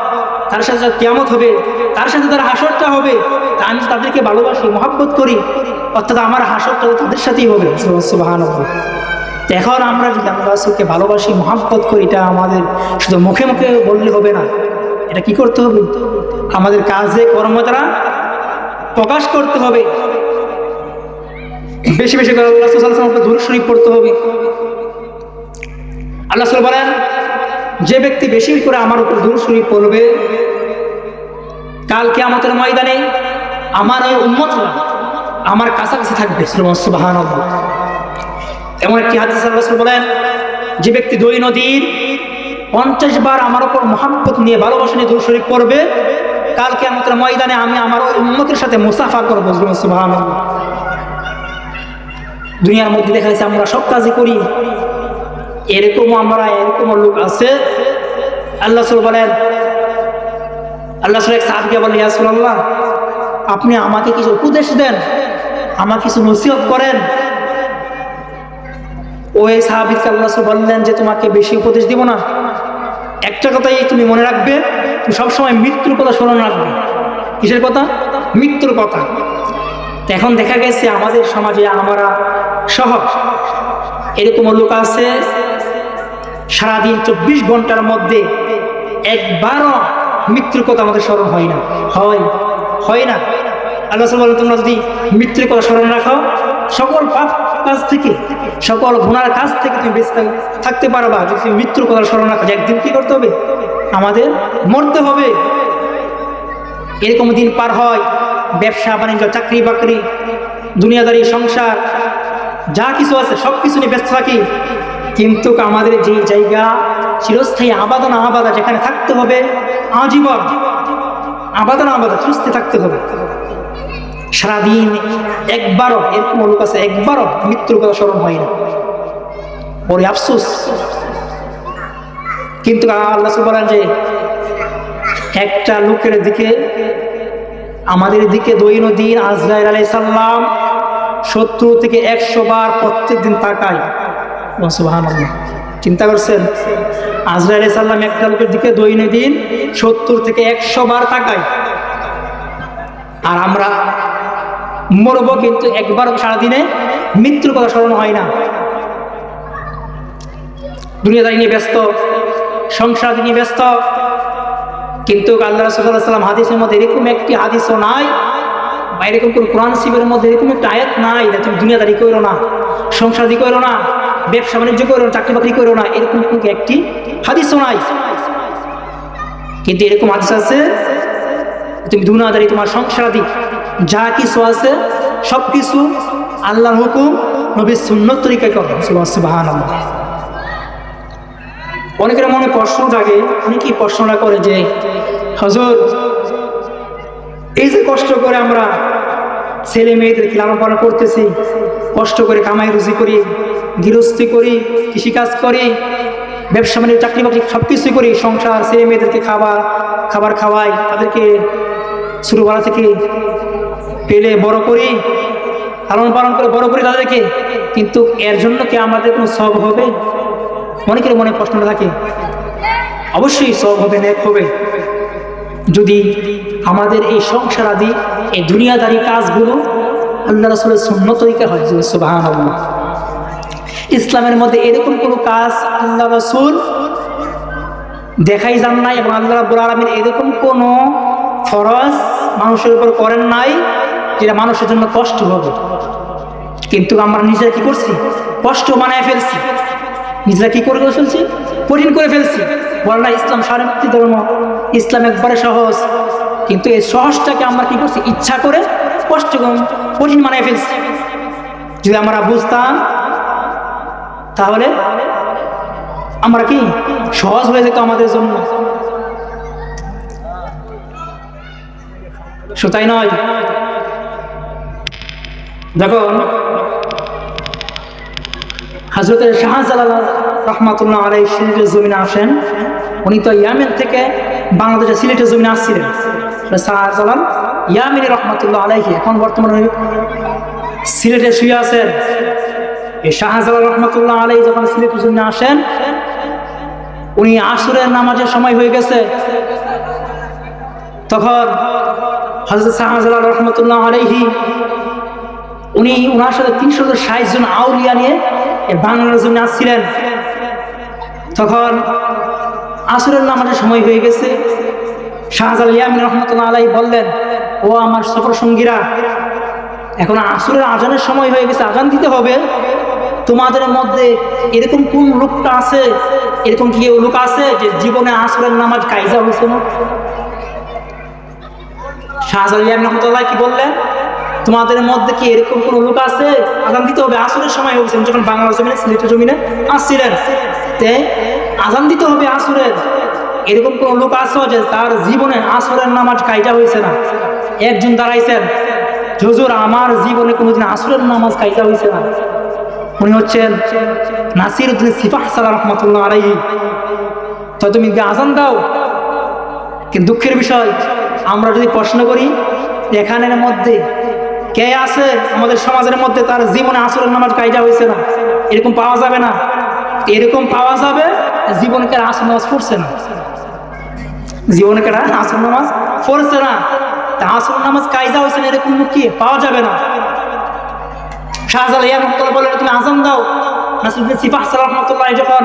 তার সাথে যার কিয়ামত হবে, তার সাথে তার হাসরটা হবে, তা আমি তাদেরকে ভালোবাসি, মহাব্বত করি, অর্থাৎ আমার হাসরটা তাদের সাথেই হবে। সুবহানাল্লাহ। এখন আমরা যদি আল্লাহ রাসূলকে ভালোবাসি, মহাব্বত করি, এটা আমাদের শুধু মুখে মুখে বললে হবে না, এটা কি করতে হবে? আমাদের কাজে কর্ম দ্বারা প্রকাশ করতে হবে। বেশি বেশি করে আল্লাহ সাল্লাল্লাহু আলাইহি ওয়াসাল্লামকে দুরূদ শরীফ পড়তে হবে। আল্লাহ রাসূল বলেন, যে ব্যক্তি বেশি করে আমার উপর দুরূদ শরীফ পড়বে, কাল কিয়ামতের ময়দানে আমার ওই উম্মতরা আমার কাছাকাছি থাকবে। সুবহানাল্লাহ। এমন একটি হাদিসে আল্লাহ রাসূল বলেন, যে ব্যক্তি দৈনন্দিন 50 বার আমার উপর মহাব্বত নিয়ে, ভালোবাসা নিয়ে দুরূদ শরীফ পড়বে, কাল কিয়ামতের ময়দানে আমি আমার ওই উম্মতের সাথে মুসাফা করব। সুবহানাল্লাহ। দুনিয়ার মধ্যে দেখা যাচ্ছে আমরা সব কাজই করি, এরকম লোক আছে। আল্লাহ রাসূল বলেন, আল্লাহ রাসূল এক সাহাবীকে বলেন, ইয়া রাসূলুল্লাহ, আপনি আমাকে কিছু উপদেশ দেন, আমাকে কিছু নসিহত করেন। ওই সাহাবীকে আল্লাহ রাসূল বললেন যে তোমাকে বেশি উপদেশ দিব না, একটা কথাই তুমি মনে রাখবে, তুমি সবসময় মৃত্যুর কথা স্মরণ রাখবে। কিসের কথা? মৃত্যুর কথা। এখন দেখা গেছে আমাদের সমাজে আমরা সহ এরকম লোক আছে, সারাদিন 24 ঘন্টার মধ্যে একবারও মৃত্যুর কথা আমাদের স্মরণ হয় না, হয় না। আল্লাহ রাসূল বলেন, তোমরা যদি মৃত্যুর কথা স্মরণ রাখো, সকল পাপ কাজ থেকে, সকল গুনার কাজ থেকে তুমি বেঁচে থাকতে পারবা। যদি তুমি মৃত্যুর কথা স্মরণ রাখো, একদিন কি করতে হবে? আমাদের মরতে হবে। এরকম দিন পার হয়, ব্যবসা বাণিজ্য, চাকরি বাকরি, দুনিয়াদারি, সংসার, যা কিছু আছে সব কিছু নিয়ে ব্যস্ত থাকি, কিন্তু আমাদের যে জায়গা চিরস্থায়ী আবাদনা আবাদা, যেখানে থাকতে হবে আজীবন, আবাদনা আবাদা চিরস্থায়ী থাকতে হবে, সারাদিন একবারও, এরকম লোক আছে একবারও মৃত্যুর কথা স্মরণ হয় না, বড় আফসোস। কিন্তু আল্লাহ বলেন যে একটা লোকের দিকে, আমাদের দিকে দৈনন্দিন আজরাইল আলাইহিস সালাম 70 থেকে 100 বার প্রত্যেক দিন তাকায়। সুবহানাল্লাহ। চিন্তা করছেন, আজরাইল আলাইহিস সালাম একটা লোকের দিকে দৈনন্দিন 70 থেকে 100 বার তাকায়, আর আমরা মরব, কিন্তু একবারও সারাদিনে মৃত্যুর কথা স্মরণ হয় না। দুনিয়াদারি নিয়ে ব্যস্ত, সংসার নিয়ে ব্যস্ত। কিন্তু আল্লাহ রাসূল সাল্লাল্লাহু আলাইহি ওয়াসাল্লাম হাদিসের মধ্যে এরকম একটি হাদিসও নাই, বা এরকম কোন কোরআন শরীফের মধ্যে এরকম একটা আয়াত নাই যে তুমি দুনিয়াদারি করো না, সংসারী করো না, ব্যবসা বাণিজ্য করো না, চাকরি বাকরি করো না, এরকম কোনো একটি হাদিসও নাই। কিন্তু এরকম হাদিস আছে তুমি দুনিয়াদারি, তোমার সংসারাদি যা কিছু আছে সব কিছু আল্লাহর হুকুম, নবীর সুন্নত তরিকায় করো। সুবহানাল্লাহ। অনেকের মনে প্রশ্ন জাগে, অনেকেই প্রশ্নটা করে যে হুজুর, এই যে কষ্ট করে আমরা ছেলে মেয়েদেরকে লালন পালন করতেছি, কষ্ট করে কামাই রুজি করি, গৃহস্থী করি, কৃষিকাজ করি, ব্যবসা বাণিজ্য চাকরি বাকরি সব কিছুই করি, সংসার, ছেলে মেয়েদেরকে খাবার খাওয়াই, তাদেরকে ছোটবেলা থেকে পেলে বড় করি, লালন পালন করে বড় করি তাদেরকে, কিন্তু এর জন্য কি আমাদের কোনো সওয়াব হবে? অনেকের মনে প্রশ্নটা থাকে। অবশ্যই সওয়াব হবে, নেক হবে, যদি আমাদের এই সংসার আদি এই দুনিয়াদারি কাজগুলো আল্লাহ রাসূলের সুন্নত তরিকা হয়। সুবহানাল্লাহ। ইসলামের মধ্যে এরকম কোনো কাজ আল্লাহ রাসূল দেখাই যান নাই, এবং আল্লাহ রাব্বুল আলামিন এরকম কোনো ফরজ মানুষের উপর করেন নাই যেটা মানুষের জন্য কষ্ট হবে। কিন্তু আমরা নিজেরা কি করছি? কষ্ট বানায় ফেলছি, নিজেরা কি করে ফেলছি? কঠিন করে ফেলছি। বল না ইসলাম শান্তি ধর্ম, ইসলাম একবারে সহজ, কিন্তু এই সহজটাকে আমরা কি করছি? ইচ্ছা করে কষ্ট কঠিন বানায় ফেলছি। যদি আমরা বুঝতাম তাহলে আমরা কি সহজ হয়ে যেত আমাদের জন্য। তাই নয়, যখন হযরত শাহজালাল রহমাতুল্লাহ আলাইহি সিলেটের জমিনে আসেন, উনি তো ইয়ামেন থেকে বাংলাদেশের সিলেটের জমিনে আসছিলেন। শাহজালাল ইয়ামিনী রহমাতুল্লাহ আলাইহি এখন বর্তমানে সিলেটে শুয়ে আছেন। এই শাহজালাল রহমাতুল্লাহ আলাইহি যখন সিলেটের জমিনে আসেন, উনি আসরের নামাজের সময় হয়ে গেছে। তখন হযরত শাহজালাল রহমাতুল্লাহ আলাইহি উনি ওনার সাথে 360 জন আউলিয়া নিয়ে বাংলার জন্য আসছিলেন। তখন আসরের নামাজের সময় হয়ে গেছে। শাহজালাল ইয়ামিনী রহমাতুল্লাহ আলাইহি বললেন, ও আমার সফর সঙ্গীরা, এখন আসরের আজানের সময় হয়ে গেছে, আজান দিতে হবে। তোমাদের মধ্যে এরকম কোন লোকটা আছে, এরকম কি লোক আছে যে জীবনে আসরের নামাজ কায়জা হয়েছে না? শাহজালাল ইয়ামিনী রহমাতুল্লাহ কি বললেন, তোমাদের মধ্যে কি এরকম কোন লোক আছে, আজান দিতে হবে, আসরের সময় হয়েছে। যখন বাংলা জমিনে সিলেটের জমিনে আসছিলেন, আজান দিতে হবে আসরের, এরকম কোন লোক আছে যে তার জীবনে আসরের নামাজ কায়জা হয়েছে না? একজন দাঁড়াইছেন, হুজুর আমার জীবনে কোনোদিন আসরের নামাজ কায়জা হয়েছে না। উনি হচ্ছেন নাসিরউদ্দিন সিফাহসালাহ রহমাতুল্লাহ আলাইহি। তো তুমি আজান দাও। কিন্তু দুঃখের বিষয়, আমরা যদি প্রশ্ন করি এখানের মধ্যে কে আছে আমাদের সমাজের মধ্যে তার জীবনে আসরের নামাজ কায়জা হয়েছে না? এরকম পাওয়া যাবে না। এরকম পাওয়া যাবে জীবনে কারা আসর নামাজ পড়ছে না, জীবনে কারা আসর নামাজ পড়ছে না, তা আসর নামাজ কায়জা হয়েছে না, এরকম কি পাওয়া যাবে না। শাহজালাল ইয়ামিনী রহমাতুল্লাহ বললেন, তুমি আজান দাও। নাসিরউদ্দিন সিফাহসালাহ রহমাতুল্লাহ যখন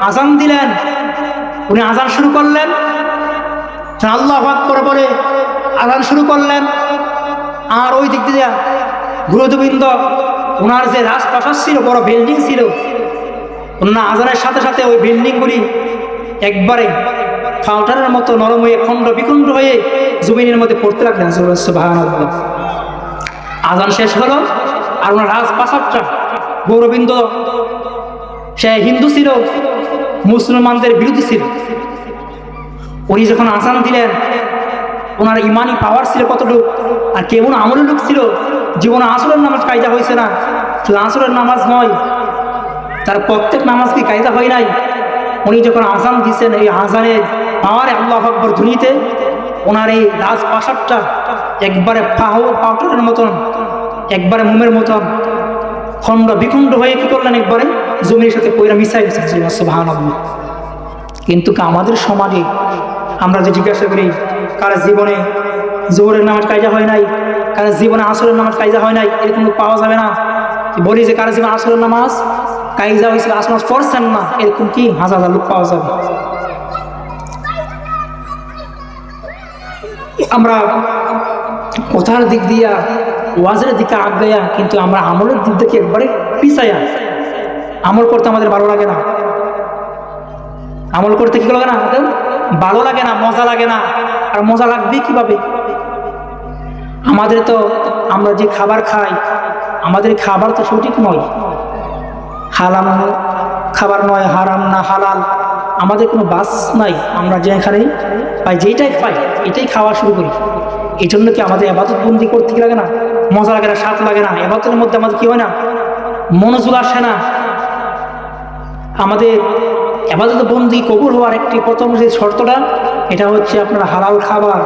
আজান দিলেন, উনি আজান শুরু করলেন, আল্লাহু আকবার বলে আজান শুরু করলেন। আর ওই দিক দিয়ে গুরুত্ববৃন্দ, ওনার যে রাজপ্রাসাদ ছিল, বড় বিল্ডিং ছিল, ওনার আজানের সাথে সাথে ওই বিল্ডিংগুলি একবারে ফাউটারের মতো নরম হয়ে খণ্ড বিখণ্ড হয়ে জমিনের মধ্যে পড়তে লাগলেন। সুবহানাল্লাহ। আজান শেষ হলো, আর ওনার রাজপ্রাসাদটা গৌরবিন্দ, সে হিন্দু ছিল, মুসলমানদের বিরোধী ছিল। উনি যখন আজান দিলেন, ওনার ইমানি পাওয়ার ছিল কতটুকু, আর কেমন আমলের লোক ছিল, জীবনে আসরের নামাজ কায়দা হয়েছে না। শুধু আসরের নামাজ নয়, তার প্রত্যেক নামাজ কি কায়দা হয় নাই। উনি যখন আজান দিচ্ছেন, এই আজানের পাওয়ারে আল্লাহু আকবার ধ্বনিতে ওনার এই রাজপ্রাসাদটা একবারে পাউডারের মতন, একবারে মোমের মতন খণ্ড বিখণ্ড হয়ে কি করলেন, একবারে জমির সাথে পয়রা মিশাই গেছেন। সুবহানাল্লাহ। কিন্তু আমাদের সমাজে আমরা যে জিজ্ঞাসা করি, কার জীবনে জোহরের নামাজ কায়দা হয় নাই, কার জীবনে আসরের নামাজ কায়দা হয় নাই, এরকম পাওয়া যাবে না। বলি যে কার জীবনে আসরের নামাজ কায়দা হয়েছিল, আসর নামাজ পড়ছেন না, এরকম কি হাজার হাজার লোক পাওয়া যাবে। আমরা কথার দিক দিয়া, ওয়াজের দিকে আগাইয়া, কিন্তু আমরা আমলের দিক থেকে একবারে পিছাইয়া। আমল করতে আমাদের ভালো লাগে না, আমল করতে কি লাগে না, আমাদের ভালো লাগে না, মজা লাগে না। আর মজা লাগবে কিভাবে? আমাদের তো, আমরা যে খাবার খাই, আমাদের খাবার তো সঠিক নয়, হালাল খাবার নয়, হারাম না হালাল, আমাদের কোনো বাস নাই। আমরা যেখানে পাই, যেটাই পাই এটাই খাওয়া শুরু করি। এই জন্য কি আমাদের ইবাদত বন্দি করতে কি লাগে না, মজা লাগে না, স্বাদ লাগে না। ইবাদতের মধ্যে আমাদের কি হয় না, মনোযোগ আসে না। আমাদের ইবাদত বন্দি কবুল হওয়ার একটি প্রথম যে শর্তটা, এটা হচ্ছে আপনার হালাল খাবার।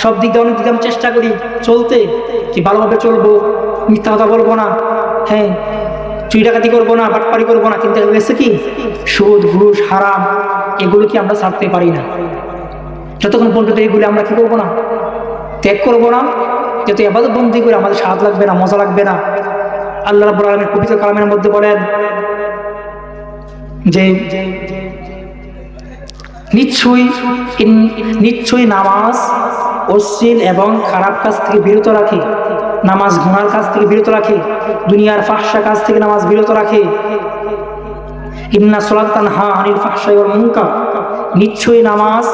সব দিক দিয়ে অনেক দিকে আমি চেষ্টা করি চলতে, যে ভালোভাবে চলবো, মিথ্যা কথা বলবো না, হ্যাঁ চুরি ডাকাতি করবো না, বাটপারি করবো না। কিন্তু গেছে কি, সুদ ঘুষ হারাম এগুলো কি আমরা ছাড়তে পারি না। যতক্ষণ পর্যন্ত এগুলি আমরা কি করবো না, ত্যাগ করবো না, যত ইবাদত বন্দি করে আমাদের স্বাদ লাগবে না, মজা লাগবে না। আল্লাহ রাব্বুল আলামিন পবিত্র কালামের মধ্যে বলেন যে নিশ্চয়ই নামাজ অশ্লীল এবং খারাপ কাজ থেকে বিরত রাখে, নামাজ গুনার কাজ থেকে বিরত রাখে, দুনিয়ার ফাহশা কাজ থেকে নামাজ বিরত রাখে। ইন্না সালাত তানহা আনিল ফাহশাই ওয়াল মুনকার, নিশ্চয়ই নামাজ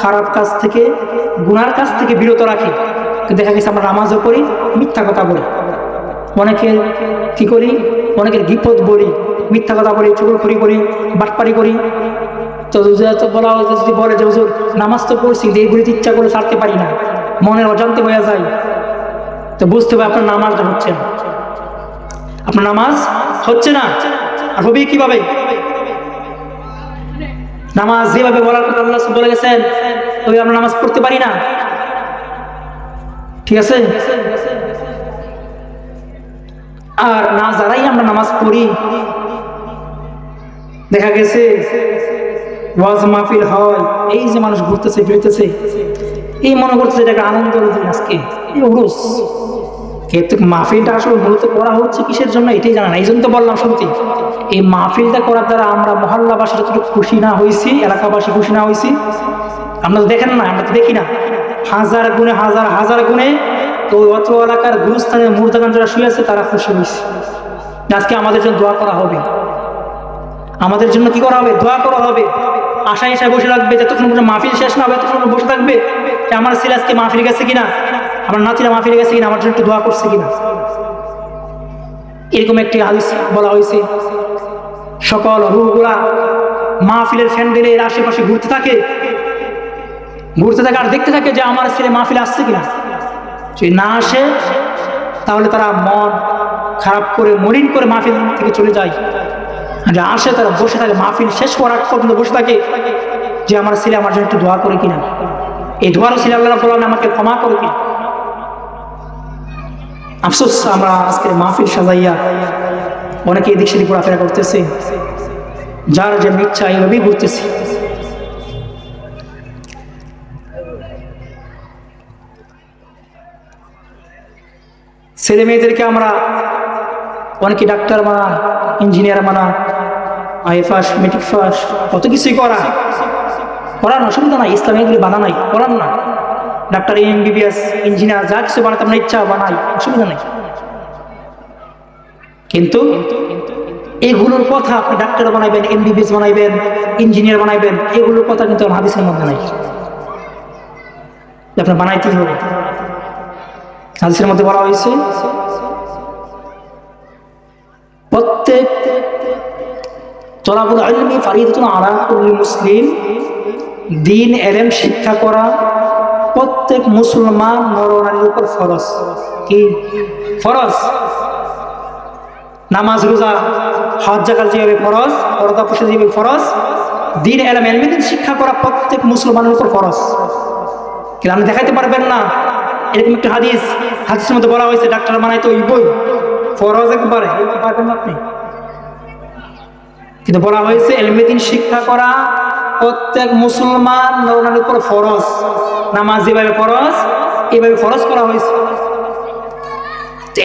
খারাপ কাজ থেকে, গুনার কাজ থেকে বিরত রাখে। কিন্তু দেখা গেছে আমরা নামাজও করি, মিথ্যা কথা বলি, অনেকে কি করি, অনেকের গীপত বলি, মিথ্যা কথা বলি, চুগলখড়ি করি, বাটপারি করি। তো বলা হয়, যদি বলে যে হুজুর নামাজ তো পড়ছি, এইগুলিতে ইচ্ছা করে ছাড়তে পারি না, মনের অজান্তে হয়ে যায়, তো বুঝতে হবে আপনার নামাজটা হচ্ছে না, আপনার নামাজ হচ্ছে না। আর হবে কিভাবে? নামাজ যেভাবে বলার কথা আল্লাহ বলে গেছেন, ওই আমরা নামাজ পড়তে পারি না, ঠিক আছে? আর না যারাই আমরা নামাজ পড়ি, দেখা গেছে ওয়াজ মাহফিল হয়, এই যে মানুষ ঘুরতেছে ফিরতেছে, এই মনে করতেছে এটা একটা আনন্দের দিন, আজকে এই উরুস। কিন্তু মাহফিলটা আসলে মূলত করা হচ্ছে কিসের জন্য এটাই জানা না। এই জন্য তো বললাম শুনতে, এই মাহফিলটা করার দ্বারা আমরা মহল্লাবাসী যতটুকু খুশি না হয়েছি, এলাকাবাসী খুশি না হয়েছি, আমরা তো দেখেন না, আমরা তো দেখি না, হাজার গুণে হাজার হাজার গুণে তো অত্র এলাকার গুরুস্থানে মুর্দাগান যারা শুয়ে আছে তারা খুশি হয়েছে। আজকে আমাদের জন্য দোয়া করা হবে, আমাদের জন্য কি করা হবে, দোয়া করা হবে। আশায় আশায় বসে রাখবে, যতক্ষণ পর্যন্ত মাহফিল শেষ না হবে ততক্ষণ বসে থাকবে যে আমার ছেলে আজকে মাহফিল গেছে কিনা, আমার নাতিরা মাহফিল গেছে কিনা, আমার জন্য একটু দোয়া করছে কিনা। এরকম একটি হাদিস বলা হয়েছে, সকল রূহগুলা মাহফিলের ফ্যান্ডেলের আশেপাশে ঘুরতে থাকে আর দেখতে থাকে যে আমার ছেলে মাহফিলে আসছে কিনা। যদি না আসে তাহলে তারা মন খারাপ করে মলিন করে মাহফিল থেকে চলে যায়। যে আসে তারা বসে থাকে, মাহফিল শেষ হওয়ার পর্যন্ত বসে থাকে যে আমার ছেলে আমার জন্য একটু দোয়া করে কিনা, এই দোয়ারও ছেলে আল্লাহ রাব্বুল আলামিন আমাকে ক্ষমা করে কিনা। আফসোস, আমরা আজকে মাহফিল সাজাইয়া অনেকে এদিক সেদিক ঘোরাফেরা করতেছে, যার যে ইচ্ছা এইভাবেই ঘুরতেছে। ছেলে মেয়েদেরকে আমরা অনেকে ডাক্তার বানা, ইঞ্জিনিয়ার বানা, আইএফাস, মেট্রিক পাস, কত কিছুই করার অসুবিধা নাই, ইসলামে এগুলি বানা নাই, করার না। ডাক্তার, এমবিবিএস, ইঞ্জিনিয়ার যা কিছু বানাতে আমরা ইচ্ছা বানাই, অসুবিধা নেই। কিন্তু এগুলোর কথা আপনি ডাক্তার বানাইবেন, এমবিবিএস বানাইবেন, ইঞ্জিনিয়ার বানাইবেন, এগুলোর কথা কিন্তু হাদিসের মধ্যে নাই, আপনার বানাইতেই হবে। হাদিসের মধ্যে বলা হয়েছে প্রত্যেক তলাবুল ইলমি ফারিদাতুন আলা কুল্লি মুসলিম, দ্বীন ইলম শিক্ষা করা প্রত্যেক মুসলমান নর-নারীর উপর ফরজ। কি ফরজ? নামাজ, রোজা, হজ, যাকাত যেভাবে ফরজ, পর্দা প্রশা যেভাবে ফরজ, দ্বীন ইলম ইলম শিক্ষা করা প্রত্যেক মুসলমানের উপর ফরজ। কিন্তু আপনি দেখাইতে পারবেন না এরকম একটা হাদিসের মধ্যে বলা হয়েছে ডাক্তার বানাইতে ওই বই ফরজ একবারে, পারবেন না আপনি। কিন্তু বলা হয়েছে ইলম শিক্ষা করা প্রত্যেক মুসলমান নর-নারীর উপর ফরজ। নামাজ যেভাবে ফরজ, এইভাবে ফরজ করা হয়েছে।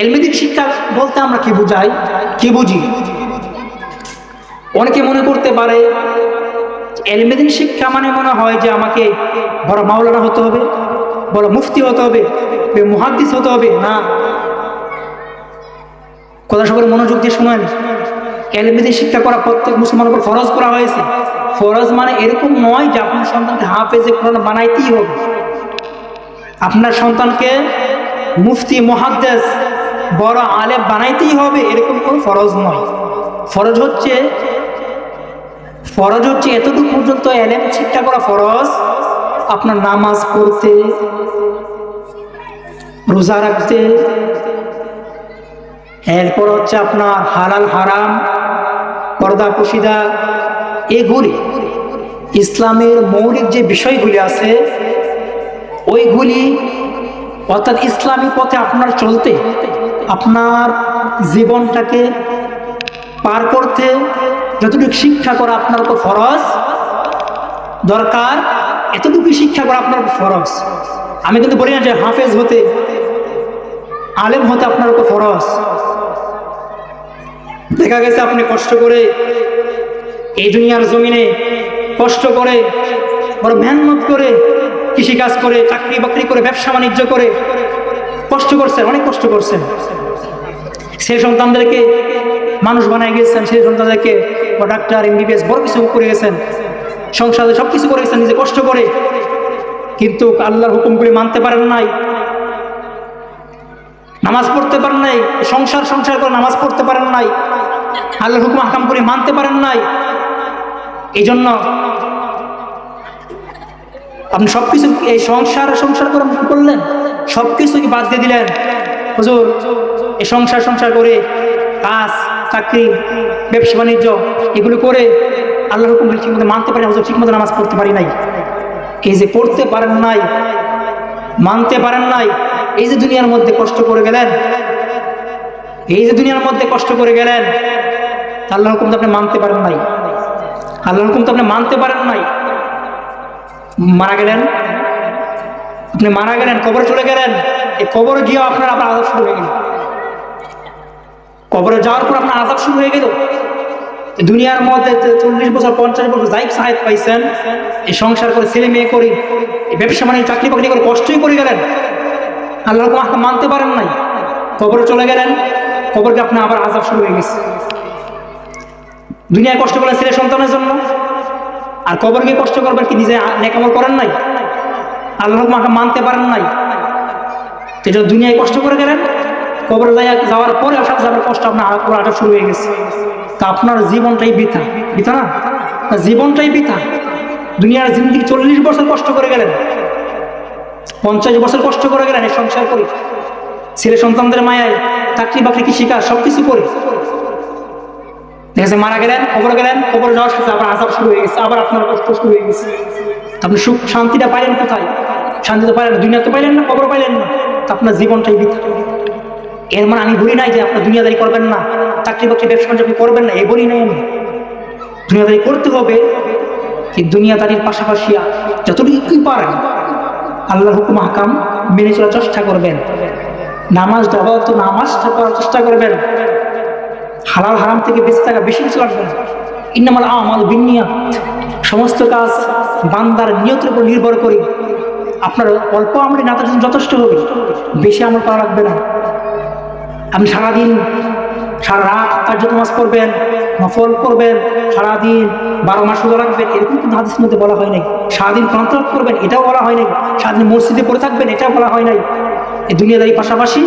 ইলম শিক্ষা বলতে আমরা কি বুঝাই, কি বুঝি? অনেকে মনে করতে পারে ইলম শিক্ষা মানে মনে হয় যে আমাকে বড় মাওলানা হতে হবে, বড় মুফতি হতে হবে, মুহাদ্দিস হতে হবে না। কথা সকলে মনোযোগ দিয়ে শুনেন। এলএমে শিক্ষা করা প্রত্যেক মুসলমানের উপর ফরজ করা হয়েছে। ফরজ মানে এরকম নয় যে আপনার সন্তানকে হাফেজে কোরআন বানাইতেই হবে, আপনার সন্তানকে মুফতি মুহাদ্দিস বড় আলেম বানাইতেই হবে, এরকম কোনো ফরজ নয়। ফরজ হচ্ছে এতটুকু পর্যন্ত এলেম শিক্ষা করা ফরজ, আপনার নামাজ পড়তে, রোজা রাখতে, এরপর হচ্ছে আপনার হালাল হারাম, পর্দা পশিদা, এগুলি ইসলামের মৌলিক যে বিষয়গুলি আছে ওইগুলি, অর্থাৎ ইসলামী পথে আপনার চলতে, আপনার জীবনটাকে পার করতে যতটুকু শিক্ষা করা আপনার উপর ফরজ দরকার, এতটুকু শিক্ষা করা আপনার উপর ফরজ। আমি কিন্তু বলি না যে হাফেজ হতে, আলেম হতে আপনার উপর ফরজ। দেখা গেছে আপনি কষ্ট করে এই দুনিয়ার জমিনে কষ্ট করে, বড় মেহনত করে, কৃষিকাজ করে, চাকরি বাকরি করে, ব্যবসা বাণিজ্য করে কষ্ট করছেন, অনেক কষ্ট করছেন। সেই সন্তানদেরকে মানুষ বানায় গেছেন, সেই সন্তানদেরকে ডাক্তার, এমবিবিএস বড় কিছু করে গেছেন, সংসারে সব কিছু করে গেছেন নিজে কষ্ট করে, কিন্তু আল্লাহর হুকুমগুলি মানতে পারেন নাই, নামাজ পড়তে পারেন নাই, সংসার করে নামাজ পড়তে পারেন নাই, আল্লাহর হুকুম আহকাম করে মানতে পারেন নাই। এই জন্য আপনি সবকিছু এই সংসার করে কি করলেন, সবকিছু কি বাদ দিয়ে দিলেন। হুজুর এই সংসার করে কাজ, চাকরি, ব্যবসা বাণিজ্য এগুলো করে আল্লাহর হুকুম ঠিকমতো মানতে পারি না, হুজুর ঠিকমতো নামাজ পড়তে পারি নাই। এই যে পড়তে পারেন নাই, মানতে পারেন নাই, এই যে দুনিয়ার মধ্যে কষ্ট করে গেলেন, আল্লাহর হুকুম তো আপনি মানতে পারেন নাই, মারা গেলেন, কবরে চলে গেলেন। এই কবরে গিয়ে আপনার আবার আযাব শুরু হয়ে গেল, কবরে যাওয়ার পর আপনার আযাব শুরু হয়ে গেল। দুনিয়ার মধ্যে 40 বছর 50 বছর যাই সাহায্য পাইছেন, এই সংসার করে, ছেলে মেয়ে করে, এই ব্যবসা বাণিজ্য, চাকরি বাকরি করে কষ্টই করে গেলেন, আল্লাহর হুকুম মানতে পারেন নাই, কবরে চলে গেলেন, কবরকে আপনি আবার আযাব শুরু হয়ে গেছে। দুনিয়ায় কষ্ট করলেন ছেলে সন্তানের জন্য, আর কবর গিয়ে কষ্ট করবেন কি নিজে নেক আমল করেন নাই, আল্লাহর হুকুম মানতে পারেন নাই, যেটা দুনিয়ায় কষ্ট করে গেলেন, কবরে যাওয়ার পরে সাথে সাথে কষ্ট আপনার আযাব শুরু হয়ে গেছে। তা আপনার জীবনটাই বৃথা না, জীবনটাই বৃথা। দুনিয়ার জিন্দেগি 40 বছর কষ্ট করে গেলেন, 50 বছর কষ্ট করে গেলেন এই সংসার করে, ছেলে সন্তানদের মায়ায়, চাকরি বাকরি, কৃষিকাজ সবকিছু করে, দেখেছে মারা গেলেন, কবরে যাওয়ার সাথে আবার আযাব শুরু হয়ে গেছে, আবার আপনার কষ্ট শুরু হয়ে গেছে। আপনি সুখ শান্তিটা পাইলেন কোথায়? শান্তি তো পাইলেন, দুনিয়া তো পাইলেন না, কবর পাইলেন না, আপনার জীবনটাই বৃথা। এর মানে আমি বলি নাই যে আপনার দুনিয়াদারি করবেন না, চাকরি বাকরি ব্যবসা বাণিজ্য করবেন না, এ বলি নাই আমি। দুনিয়াদারি করতে হবে, কিন্তু দুনিয়াদারির পাশাপাশি যতটুকু পারেন আল্লাহর হুকুম আহকাম মেনে চলার চেষ্টা করবেন, নামাজটা পড়ার চেষ্টা করবেন, হালাল হারাম থেকে বেঁচে থাকা বেশি কিছু লাগবে না। ইন্নামাল আমালু বিন্নিয়াত, সমস্ত কাজ বান্দার নিয়তের উপর নির্ভর করে। আপনার অল্প আমলে না যথেষ্ট হবে, বেশি আমল করা লাগবে না। আপনি সারাদিন সারা রাত তাহাজ্জুদ নামাজ পড়বেন, নফল করবেন, সারাদিন 12 মাস রোজা রাখবেন, এরকম কিন্তু হাদিসের মধ্যে বলা হয় নাই। সারাদিন কন্ট্রোল করবেন, এটাও বলা হয় নাই। সারাদিন মসজিদে পড়ে থাকবেন, এটাও বলা হয় নাই। এই দুনিয়াদারির পাশাপাশি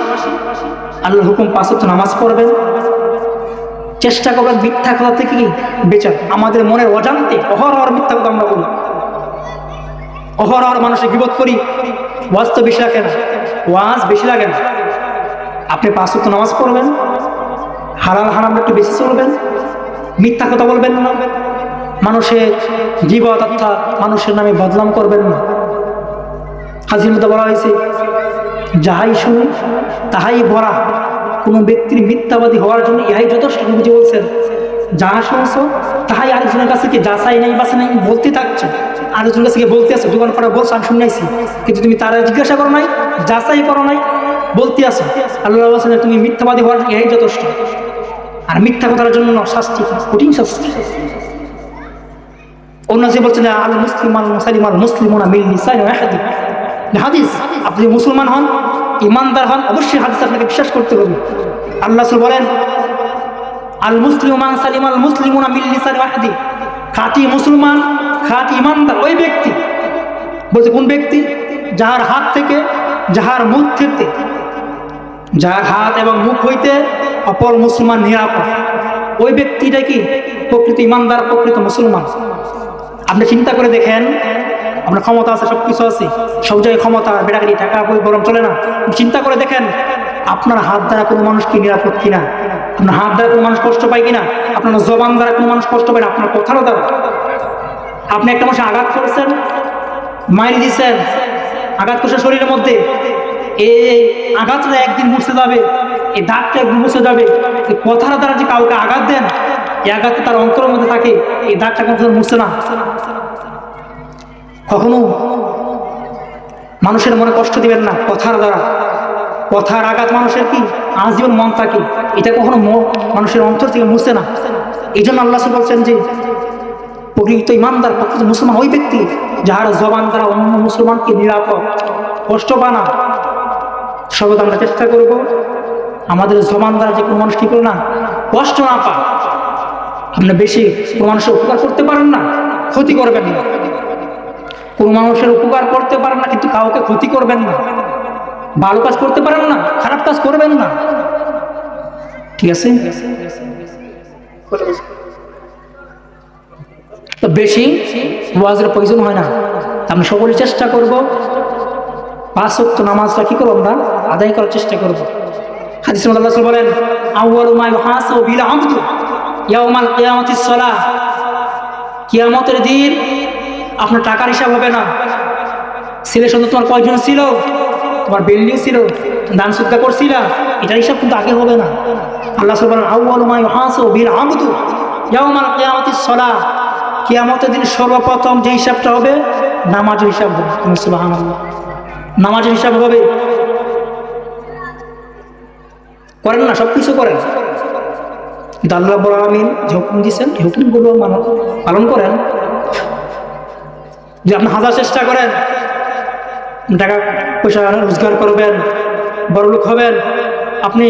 আল্লাহর হুকুম 5 ওয়াক্ত নামাজ পড়বেন, চেষ্টা করবেন মিথ্যা কথা থেকে বেঁচে। আমাদের মনের অজান্তে অহরহর মিথ্যা কথা আমরা বলি, অহরহর মানুষের গীবত করি। ওয়াজ তো বেশি লাগে না, ওয়াজ বেশি লাগে না। আপনি 5 ওয়াক্ত নামাজ পড়বেন, হালাল হারাম একটু বেশি চলবেন, মিথ্যা কথা বলবেন না, মানুষের গীবত অর্থাৎ মানুষের নামে বদনাম করবেন না। হাদিসের মধ্যে বলা হয়েছে, যাহাই শুনে তাহাই ভরা। কোনো ব্যক্তির মিথ্যাবাদী হওয়ার জন্য ইহাই যথেষ্ট। বুঝে বলছেন, যাহা শুনছো তাহাই আরেকজনের কাছে কি যাচাই নাই বাছাই নাই বলতে থাকছে, আরেকজনের কাছে বলতে আসো। দোকান পাড়া বলছো আমি শুনাইছি, কিন্তু তুমি তারা জিজ্ঞাসা করো নাই, যাচাই করো নাই, বলতে আসো। আল্লাহ বলছেন তুমি মিথ্যাবাদী হওয়ার জন্য ইহাই যথেষ্ট। আর মিথ্যা কথার জন্য শাস্তি, কঠিন শাস্তি। অন্য যে বলছেন আল মুসলিম আল মুসালিম আল মুসলিমুনা মিল লিসানি ওয়াহিদ, হাদিস। আপনি মুসলমান হন, ইমানদার হন, অবশ্যই হাদিস আপনাকে বিশ্বাস করতে হবে। আল্লাহ রাসূল বলেন, আল মুসলিমু মান সালিমাল মুসলিমুনা মিন লিসানি ওয়াহদি, খাঁটি মুসলমান, খাঁটি ইমানদার ওই ব্যক্তি, বলছে কোন ব্যক্তি? যাহার হাত থেকে, যাহার মুখ থেকে, যার হাত এবং মুখ হইতে অপর মুসলমান নিরাপদ, ওই ব্যক্তিটা কি প্রকৃত ইমানদার, প্রকৃত মুসলমান। আপনি চিন্তা করে দেখেন, আপনার ক্ষমতা আছে, সব কিছু আছে, সব জায়গায় ক্ষমতা, বেটাকারি, টাকা গরম চলে না। চিন্তা করে দেখেন আপনার হাত দ্বারা কোনো মানুষ কি নিরাপদ কিনা, আপনার হাত দ্বারা কোনো মানুষ কষ্ট পায় কিনা, আপনার জবান দ্বারা কোনো মানুষ কষ্ট পায় না, আপনার কথার দ্বারা। আপনি একটা মানুষে আঘাত করেছেন, মাইল দিচ্ছেন, আঘাত করছে শরীরের মধ্যে, এই আঘাতটা একদিন মুছে যাবে, এই দাগটা একদিন মুছে যাবে। এই কথার দ্বারা যে কাউকে আঘাত দেন, এই আঘাতটা তার অন্তরের মধ্যে থাকে, এই দাগটা কখনো মুছে না। কখনো মানুষের মনে কষ্ট দিবেন না কথার দ্বারা। কথার আঘাত মানুষের কি আজীবন মন থাকে, এটা কখনো মানুষের অন্তর থেকে মুছে না। এই জন্য আল্লাহ বলছেন যে প্রকৃত ইমানদার, প্রকৃত মুসলমান ওই ব্যক্তি যাহার জবান দ্বারা অন্য মুসলমানকে নিরাপদ, কষ্ট পানা। সর্বদা আমরা চেষ্টা করব আমাদের জবান দ্বারা যে কোনো মানুষ কি করো না, কষ্ট না পায়। আপনি বেশি কোনো মানুষের উপকার করতে পারেন না, ক্ষতি করবেন না। কোনো মানুষের উপকার করতে পারেন না, কিন্তু কাউকে ক্ষতি করবেন না। ভালো কাজ করতে পারেন না, খারাপ কাজ করবেন না, ঠিক আছে? তো বেশি ওয়াজের প্রয়োজন হয় না। আমরা সকলে চেষ্টা করব 5 ওয়াক্ত নামাজটা কি করব, আমরা আদায় করার চেষ্টা করব। হাদিসে আল্লাহ রাসূল বলেন, আউয়ালু মা ইউহাসাবু বিল আবদু ইয়াউমাল কিয়ামাতিস সালাহ। কিয়ামতের দিন আপনার টাকার হিসাব হবে না। ছেলে সন্তান তোমার কয়জন ছিল, তোমার বিল্ডিং ছিল, দান সদকা করছিলা, এটার হিসাব কিন্তু আগে হবে না। আল্লাহ রাসূল বলেন, আউয়ালু মা ইউহাসাবু বিল আবদু ইয়াউমাল কিয়ামাতিস সালাহ। কিয়ামতের দিন সর্বপ্রথম যে হিসাবটা হবে, নামাজের হিসাব হবে। সুবহানাল্লাহ, নামাজের হিসাব হবে। করেন না, সব কিছু করেন, কিন্তু আল্লাহ রাব্বুল আলামিন যে হুকুম দিয়েছেন, এই হুকুমগুলো পালন করেন। যে আপনি হাজার চেষ্টা করেন, টাকা পয়সা রোজগার করবেন, বড়লোক হবেন, আপনি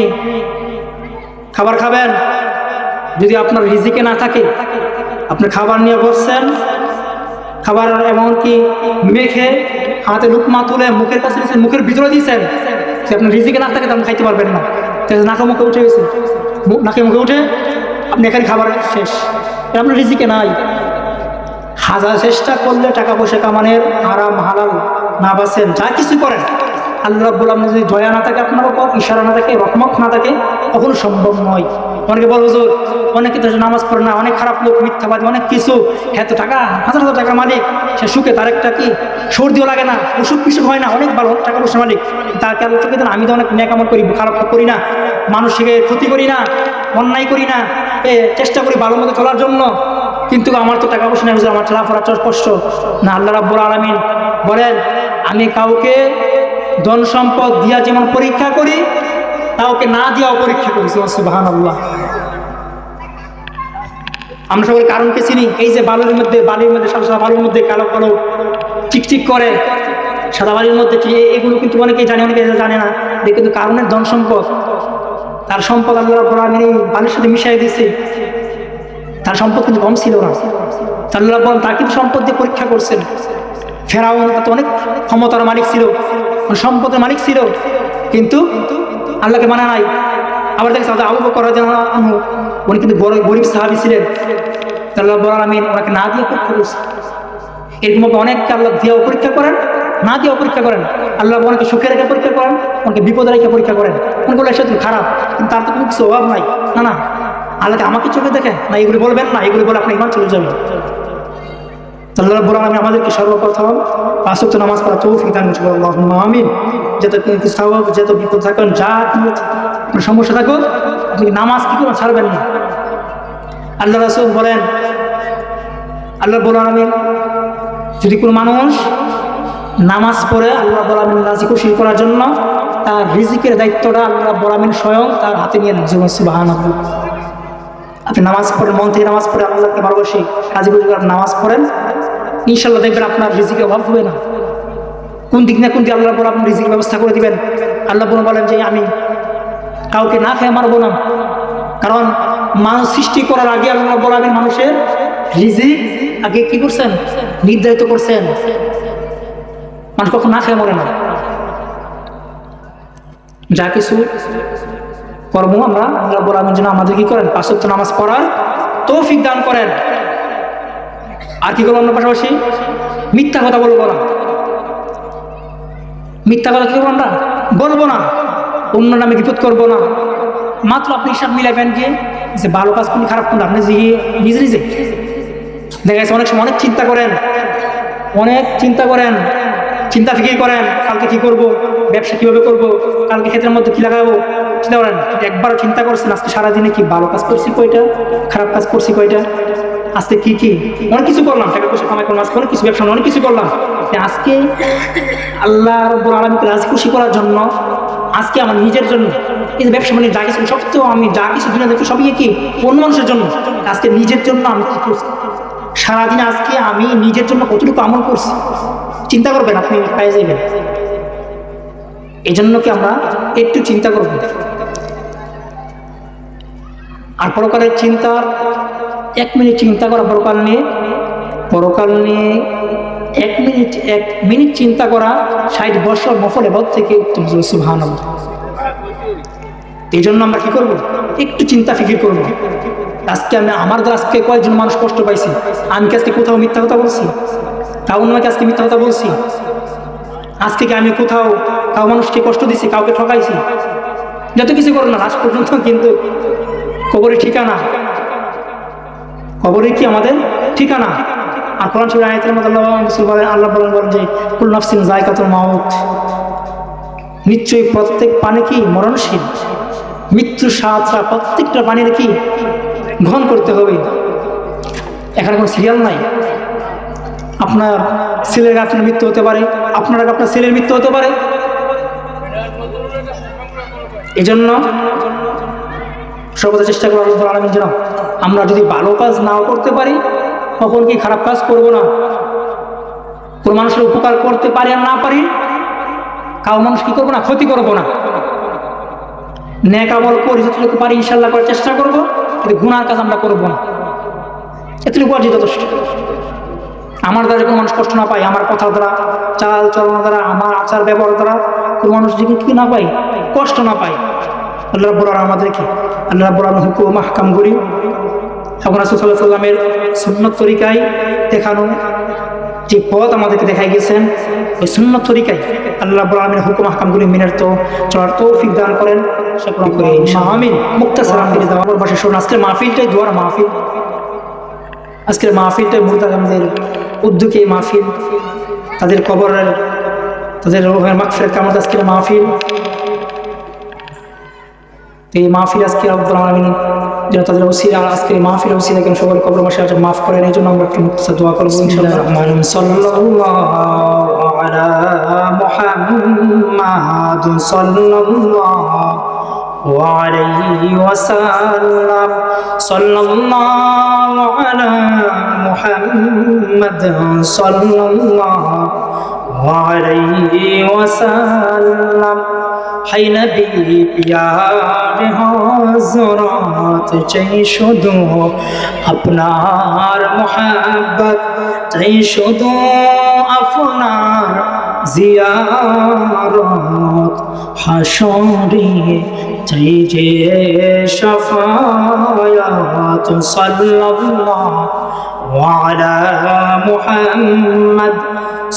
খাবার খাবেন, যদি আপনার রিজিকে না থাকে, আপনি খাবার নিয়ে বসছেন, খাবার এমনকি মেখে হাতে লুকমা তুলে মুখের কাছে দিয়েছেন, মুখের ভিতরে দিয়েছেন, যে আপনার রিজিকে না থাকে, আপনি খাইতে পারবেন না। নাকে মুখে উঠে গেছে, নাকে মুখে উঠে আপনি এখানে খাবার শেষ, আপনার রিজিকে নাই। হাজার চেষ্টা করলে টাকা পয়সা কামানের হারাম হালাল না বাঁচেন, যা কিছু করেন, আল্লাহ রাব্বুল আলামিন যদি দয়া না থাকে আপনার উপর, ইশারা না থাকে, রহমত না থাকে, কখনো সম্ভব নয়। অনেকে বল হুজুর, অনেকে তো নামাজ পড়ে না, অনেক খারাপ লোক, মিথ্যাবাদী, অনেক কিছু, হ্যাঁ তো টাকা হাজার হাজার টাকা মালিক, সে সুখে তার একটা কি সর্দিও লাগে না, অসুখ বিসুখ হয় না, অনেক ভালো টাকা পয়সা মালিক, তাকে আল্লাহ চোখে দেন। আমি তো অনেক নেকামল করি, খারাপ করি না, মানুষকে ক্ষতি করি না, অন্যায় করি না, চেষ্টা করি ভালো মতো চলার জন্য, কিন্তু আমার তো টাকা পয়সা নেই, আমার চলাফেরা কষ্ট না। আল্লাহ রাব্বুল আলামিন বলেন, আমি কাউকে ধন সম্পদ দিয়া যেমন পরীক্ষা করি, কাউকে না দিয়াও পরীক্ষা করি। সুবহানাল্লাহ। আমরা সকল কারণকে চিনি, এই যে বালির মধ্যে সাদা সাদা বালির মধ্যে কালো কালো চিকচিক করে সাদা বালির মধ্যে, এগুলো কিন্তু অনেকেই জানে, অনেকে জানে না। কিন্তু কারণের ধন সম্পদ, তার সম্পদ আল্লাহ রাব্বুল আলামিন এই বালির সাথে মিশিয়ে দিয়েছে। তার সম্পদ কিন্তু কম ছিল না, আল্লাহ বলেন তার কিন্তু সম্পদ দিয়ে পরীক্ষা করছেন। ফেরাউন তো অনেক ক্ষমতার মালিক ছিল, সম্পদের মালিক ছিল, কিন্তু আল্লাহকে মানে নাই। আবার দেখেন আবু বকর রাদিয়াল্লাহু আনহু, উনি কিন্তু বড় গরিব সাহাবী ছিলেন, আল্লাহ রাব্বুল আলামিন ওনাকে না দিয়ে পরীক্ষা করছেন। এরকমভাবে অনেককে আল্লাহ দিয়েও পরীক্ষা করেন, না দিয়েও পরীক্ষা করেন। আল্লাহ অনেকে সুখে রেখে পরীক্ষা করেন, অনেকে বিপদে রেখে পরীক্ষা করেন। অনেকগুলো এসে খারাপ, কিন্তু তার তো কোনো কিছু অভাব নাই। না না, আল্লাহকে আমাকে চোখে দেখে না, এগুলি বলবেন না, এগুলি বলে আপনি ইমান চলে যাবেন। আল্লাহ রাব্বুল আলামিন আমাদেরকে সর্বপ্রথম 5 ওয়াক্ত নামাজ পড়া তৌফিক দান করুন, আল্লাহুম্মা আমিন। যত কিছু থাকুক, যত বিপদ থাকুন, যা আপনার সমস্যা থাকুক, আপনি নামাজ কি করে ছাড়বেন না। আল্লাহ রাসূল বলেন, আল্লাহ রাব্বুল আলামিন যদি কোনো মানুষ নামাজ পড়ে আল্লাহ রাব্বুল আলামিন রাজি খুশি করার জন্য, তার রিজিকের দায়িত্বটা আল্লাহ রাব্বুল আলামিন স্বয়ং তার হাতে নিয়ে নেন। সুবহানাল্লাহ। আপনি নামাজ পড়েন, মন থেকে নামাজ পড়ে আল্লাহকে ভালোবাসি রাজি খুশি করে নামাজ পড়েন, ইনশাআল্লাহ দেখবেন আপনার রিজিকের অভাব হবে না। কোন দিক না কোন দিকে আল্লাহ রাব্বুল আলামিন রিজিকের ব্যবস্থা করে দিবেন। আল্লাহ বলেন যে আমি কাউকে না খেয়ে মারবো না, কারণ মানুষ সৃষ্টি করার আগে আল্লাহ রাব্বুল আলামিন মানুষের রিজিক আগে কি করছেন, নির্ধারিত করছেন। মানুষ কখন না খেয়ে মরে না। যা কিছু কর্ম আমরা আল্লাহ রাব্বুল আলামিন যেন আমাদের কি করেন, 5 ওয়াক্ত নামাজ পড়ার তৌফিক দান করেন। আর কি করবো আমরা, পাশাপাশি মিথ্যা কথা বলবো না। মিথ্যা কথা কি করবো আমরা, বলবো না। অন্য নামে বিপদ করবো না। মাত্র আপনি হিসাব মিলাবেন যে ভালো কাজ কোন খারাপ কোন, আপনি নিজে নিজে দেখা গেছে অনেক সময় অনেক চিন্তা করেন, চিন্তা ফিকির করেন, কালকে কি করব, ব্যবসা কিভাবে করব, কালকে ক্ষেত্রের মধ্যে কি লাগাবো চিন্তা করেন। একবারও চিন্তা করছেন আজকে সারাদিনে কি ভালো কাজ করছি কয়টা, খারাপ কাজ করছি কয়টা, আজকে কি অনেক কিছু করলাম, টাকা পয়সা কামাই করলাম, আজকে অনেক কিছু ব্যবসা অনেক কিছু করলাম। আজকে আল্লাহ রাব্বুল আলামিনকে রাজি খুশি করার জন্য, আজকে আমার নিজের জন্য এই যে ব্যবসা যা কিছু সব তো আমি যা কিছু দুনিয়া দেখি সবই কি অন্য মানুষের জন্য। আজকে নিজের জন্য আমি কি করছি সারাদিন, আজকে আমি নিজের জন্য কতটুকু আমল করছি চিন্তা করবেন, আপনি পেয়ে যাবেন। এই জন্য কি আমরা একটু চিন্তা করব। আর পরকালের চিন্তা, 1 মিনিট চিন্তা করা পরকাল নিয়ে 1 মিনিট চিন্তা করা 60 বছর নফল ইবাদত থেকে উত্তম। সুবহানাল্লাহ। এই জন্য আমরা কি করব, একটু চিন্তা ফিকির করব। আজকে আমার দ্বারা আজকে কয়েকজন মানুষ কষ্ট পাইছি, আমি কি আজকে কোথাও মিথ্যা কথা বলছি, কাউকে আজকে মিথ্যা কথা বলছি, আজকে কি আমি কোথাও কাউ মানুষকে কষ্ট দিছি, কাউকে ঠকাইছি, যত কিছু করো না লাস্ট পর্যন্ত কিন্তু কবরের ঠিকানা, কবরে কি আমাদের ঠিকানা। আর কোরআন শরীফের আয়াতের মধ্যে আল্লাহ বলেন যে কুল্লু নাফসিন যায়কাতুল মাউত, নিশ্চয়ই প্রত্যেক প্রাণী কি মরণশীল, মৃত্যু স্বাদ প্রত্যেকটা প্রাণীর কি গ্রহণ করতে হবে। এখানে কোনো সিরিয়াল নাই। আপনার ছেলের আপনার মৃত্যু হতে পারে, আপনার আপনার ছেলের মৃত্যু হতে পারে। এই জন্য সর্বদা চেষ্টা করবো আল্লাহ আলামিন যেন আমরা যদি ভালো কাজ নাও করতে পারি, তখন কি খারাপ কাজ করব না। কোনো মানুষের উপকার করতে পারি আর না পারি, কাউ মানুষ কি করবো না, ক্ষতি করবো না। নেক আমল করি যতটুকু পারি ইনশাল্লাহ করার চেষ্টা করবো, কিন্তু গুনার কাজ আমরা করবো না। এতটুকু আর যথেষ্ট। আমার দ্বারা কোনো মানুষ কষ্ট না পায়, আমার কথা দ্বারা, চাল চলন দ্বারা, আমার আচার ব্যবহার দ্বারা কোনো মানুষ যদি কি না পায়, কষ্ট না পায়। আল্লাহ রাব্বুল আলামিন আমাদেরকে আল্লাহ রাব্বুল আলামিন হুকুম আহকাম করি এবং রাসূল সাল্লাল্লাহু আলাইহি ওয়াসাল্লামের সুন্নাত তরিকায় দেখানো যে পথ আমাদেরকে দেখাই গেছেন, ওই সুন্নাত তরিকায় আল্লাহ রাব্বুল আলামিন হুকুম আহকামগুলি মেনে চলার তৌফিক দান করেন। সকলে করে ইনশাআল্লাহ আমিন। মুক্তাসারাম ফিরে দেওয়ার পাশে শুনুন, আজকের মাহফিলটাই দোয়ার মাহফিল। আজকের মাহফিলটাই মুরতাজামদের উদ্যোগে মাহফিল, তাদের কবরের, তাদের রূহের মাগফিরাত কামনাতে আজকের মাহফিল। এই মাহফিল আজকে রাব্বুল আলামিন যেন তাদের ওসিলা, আজকের মাহফিল ওসিলা কেন সবার কবর মাসে আজ মাফ করেন। এই জন্য আমরা একটু মুক্তাসার দোয়া করবো ইনশাআল্লাহ। রহমান সাল্লাল্লাহু আলা মুহাম্মাদ সাল্লাল্লাহু আলাইহি ওয়াসাল্লাম, সাল্লাল্লাহু আলা মুহাম্মাদ সাল্লাল্লাহু আলাইহি ওয়াসাল্লাম। হাই নবী প্যার হযরত, চাই শুধু আপনার মোহাব্বত, চাই শুধু আপনার জিয়ারত, হাশরে চাই যে শাফায়াত। সাল্লাল্লাহু আলা মুহাম্মাদ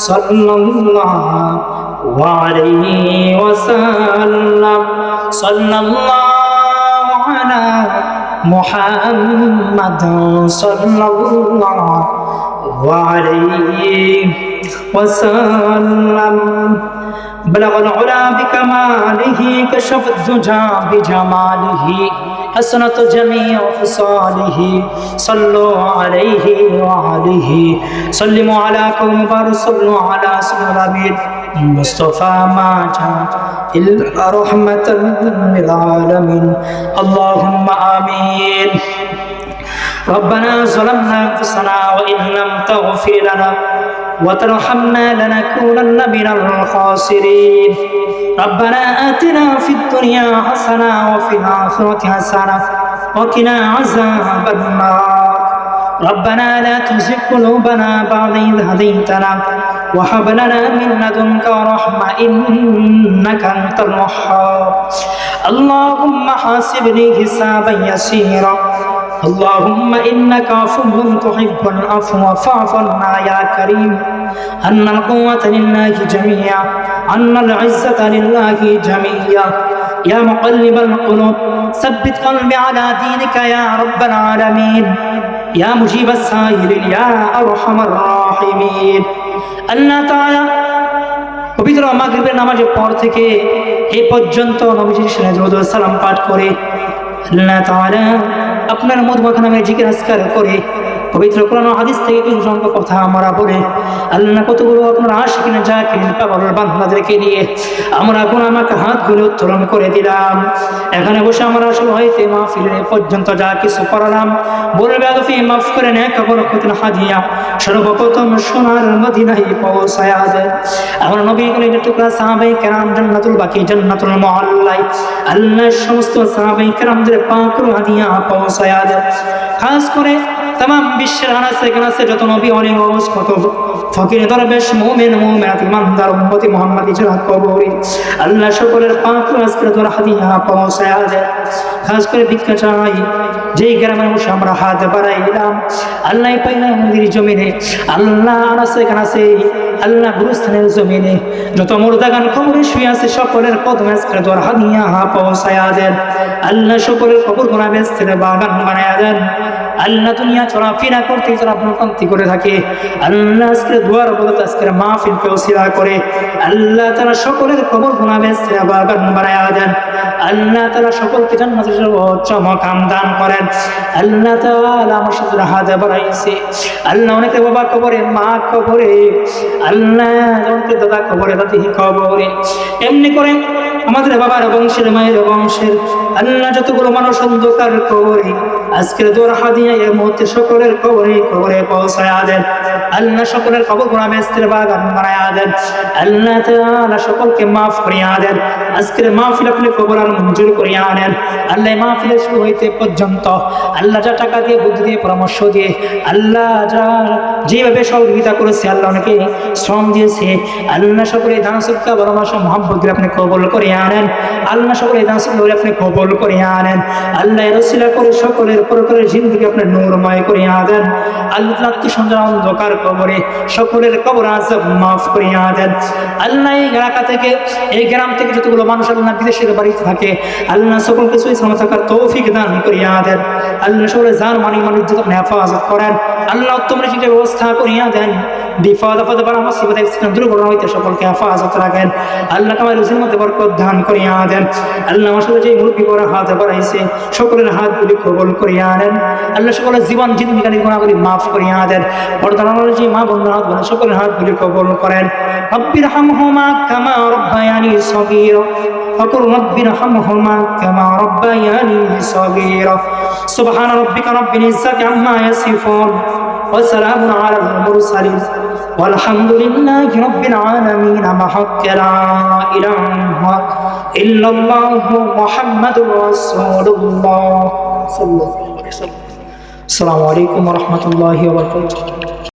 সাল্লাল্লাহু আলাইহি ওয়াসাল্লাম, সাল্লাল্লাহু আলা মুহাম্মাদ সাল্লাল্লাহু আলাইহি ওয়াসাল্লাম। بلغ العلا بكماله، كشف الدجى بجماله، حسنت جميع خصاله، صلوا عليه وآله، سلموا على قوم بارك، صلوا على سيدنا الأمين مصطفى ما جاء إلا رحمة للعالمين. اللهم آمين. ربنا ظلمنا أنفسنا وإن لم تغفر لنا وترحمنا لنكونن من الخاسرين ربنا آتنا في الدنيا حسنة وفي الآخرة حسنة وقنا عذاب النار ربنا لا تزغ قلوبنا بعد إذ هديتنا وهب لنا من لدنك رحمة إنك أنت الوهاب اللهم حاسبني حسابا يسيرا اللهم إنك عفو تحب العفو فاعف عنا يا كريم أن القوة لله جميعا أن العزة لله جميعا يا مقلب القلوب ثبت قلبي على دينك يا رب العالمين يا مجيب السائلين يا أرحم الراحمين আল্লাহ তাআলা পবিত্র মাগরিবের নামাজের পর থেকে এই পর্যন্ত নবীজির সালাত ও সালাম পাঠ করে আল্লাহ তাআলা আপনার মধুমাখা নামে জিকির আজকার করে পবিত্র কোরআন ও হাদিস থেকে কিছু সংখ্যক কথা আমরা বলে আল্লাহ কতগুলো আপনার আশিকিনা জাকিরিন পাগলের বান্দাদেরকে নিয়ে আমরা গুনাহকে হাতগুলো উত্তোলন করে দিলাম। এখানে বসে আমরা শুরু হইতে মাহফিলের পর্যন্ত যা কিছু করলাম বলবে আদফি মাফ করে নেক বরকতুল হাদিয়া সর্বপ্রথম সোনার মদিনায় পৌঁছায়া দেন আমরা নবীর কোলের টুকরা সাহাবায়ে কেরাম জান্নাতুল বাকি জান্নাতুল মুআল্লাই আল্লাহর সমস্ত সাহাবায়ে কেরামদের পাক হাদিয়া পৌঁছায়া দেন। খাস করে तमाम বিশ্বের আনাচে কানাচে যত নবী অলি ওয়াস কত ফকির দরবেশ মুমিন মুমিনাত ইমানদার উম্মতি মুহাম্মাদি যারা কবরে আল্লাহ সকলের পাক আজকের দর হাদিয়া পৌঁছায়া দেন। খাস করে ভিক্ষা চাই যেই গ্রামে বসে আমরা হাত বাড়াইলাম আল্লাহ পাইলা মন্দির জমিনে আল্লাহ আনাচে কানাচে আল্লাহ গুরুস্থানের জমিনে যত মুর্দাগান কবরে শুয়ে আছে সকলের কদমে আজকের দর হাদিয়া পৌঁছায়া দেন। আল্লাহ সকলের কবর গুনাহ বেস্তের বাগান বানায়া দেন। আল্লাহ দুনিয়া চলাফেরা করতে যারা ভ্রমণান্তি করে থাকে আল্লাহ আজকের দুয়ার বলতে আজকের মাহফিলকে ওসিলা করে আল্লাহ তারা সকলের কবর গুনাহ বেস্তের বাগান বানায়া দেন। আল্লাহ তারা সকলকে জান্নাতের সর্বোচ্চ মাকাম দান করেন। আল্লাহ তাআলা আমার সাথে হাত বাড়াইছে আল্লাহ অনেকে বাবা কবরে মা কবরে আল্লাহ অনেকে দাদা কবরে দাদি কবরে এমনি করে আমাদের বাবার বংশের মায়ের বংশের আল্লাহ যতগুলো মানুষ অন্ধকার কবরে আজকের দোর হাদিয়া এর মুহূর্তে সকলের কবরে কবরে পৌঁছায়া দেন। আল্লাহ সকলের কবর গুনাহ বেস্তের বাগান বানায়া দেন। আল্লাহ তাআলা সকলকে মাফ করিয়া দেন। আজকের মাহফিল আপনি কবর আর মঞ্জুর করিয়া আনেন। আল্লাহ মাহফিল শুরু হইতে পর্যন্ত আল্লাহ যা টাকা দিয়ে বুদ্ধি দিয়ে পরামর্শ দিয়ে আল্লাহ যা যেভাবে সহযোগিতা করেছে আল্লাহ অনেকে শ্রম দিয়েছে আল্লাহ সকলে দান সদকা ভালোবাসা মহব্বত আপনি কবুল করিয়া আনেন। আল্লাহ সকলে দান সদকা আপনি কবুল করিয়া আনেন। আল্লাহ রসিলা করে সকলের পরকালের জিন্দেগি আপনি নূরময় করিয়া দেন। আল্লাহ আত্মীয় অন্ধকার কবরে সকলের কবর আযাব মাফ করিয়া দেন। আল্লাহ এই এলাকা থেকে এই গ্রাম থেকে যতগুলো মানুষ আল্লাহ বিদেশের বাড়িতে থাকে আল্লাহ সকল কিছু ইসলামে থাকার তৌফিক দান করিয়া দেন। আল্লাহ সকলের জান মানি ইজ্জত আপনি হেফাজত করেন। আল্লাহ উত্তম রিজিকের ব্যবস্থা করিয়া দেন। বিপদ আপদ বালা মুসিবত অ্যাক্সিডেন্ট দুর্ঘটনা হইতে সকলকে হেফাজত রাখেন। আল্লাহ কামাল রুজির মধ্যে বরকত দান করিয়া দেন। আল্লাহ আমার সাথে যে মুরগি করা হাত বাড়াইছে সকলের হাতগুলি কবুল করিয়া আনেন। আল্লাহ সকলের জীবন জিন্দেগি গুনাহগুলি মাফ করিয়া দেন। বর্তমানে যে মা বোনরা হাত বলে সকলের হাতগুলি কবুল করেন। রব্বির হামহুমা কামা রব্বায়ানি সগীরা وقل رب ارحمهما كما ربياني صغيرا سبحان ربك رب العزة عما يصفون وسلام على المرسلين والحمد لله رب العالمين محق لا إله إلا الله محمد رسول الله صلى الله عليه وسلم السلام عليكم ورحمة الله وبركاته.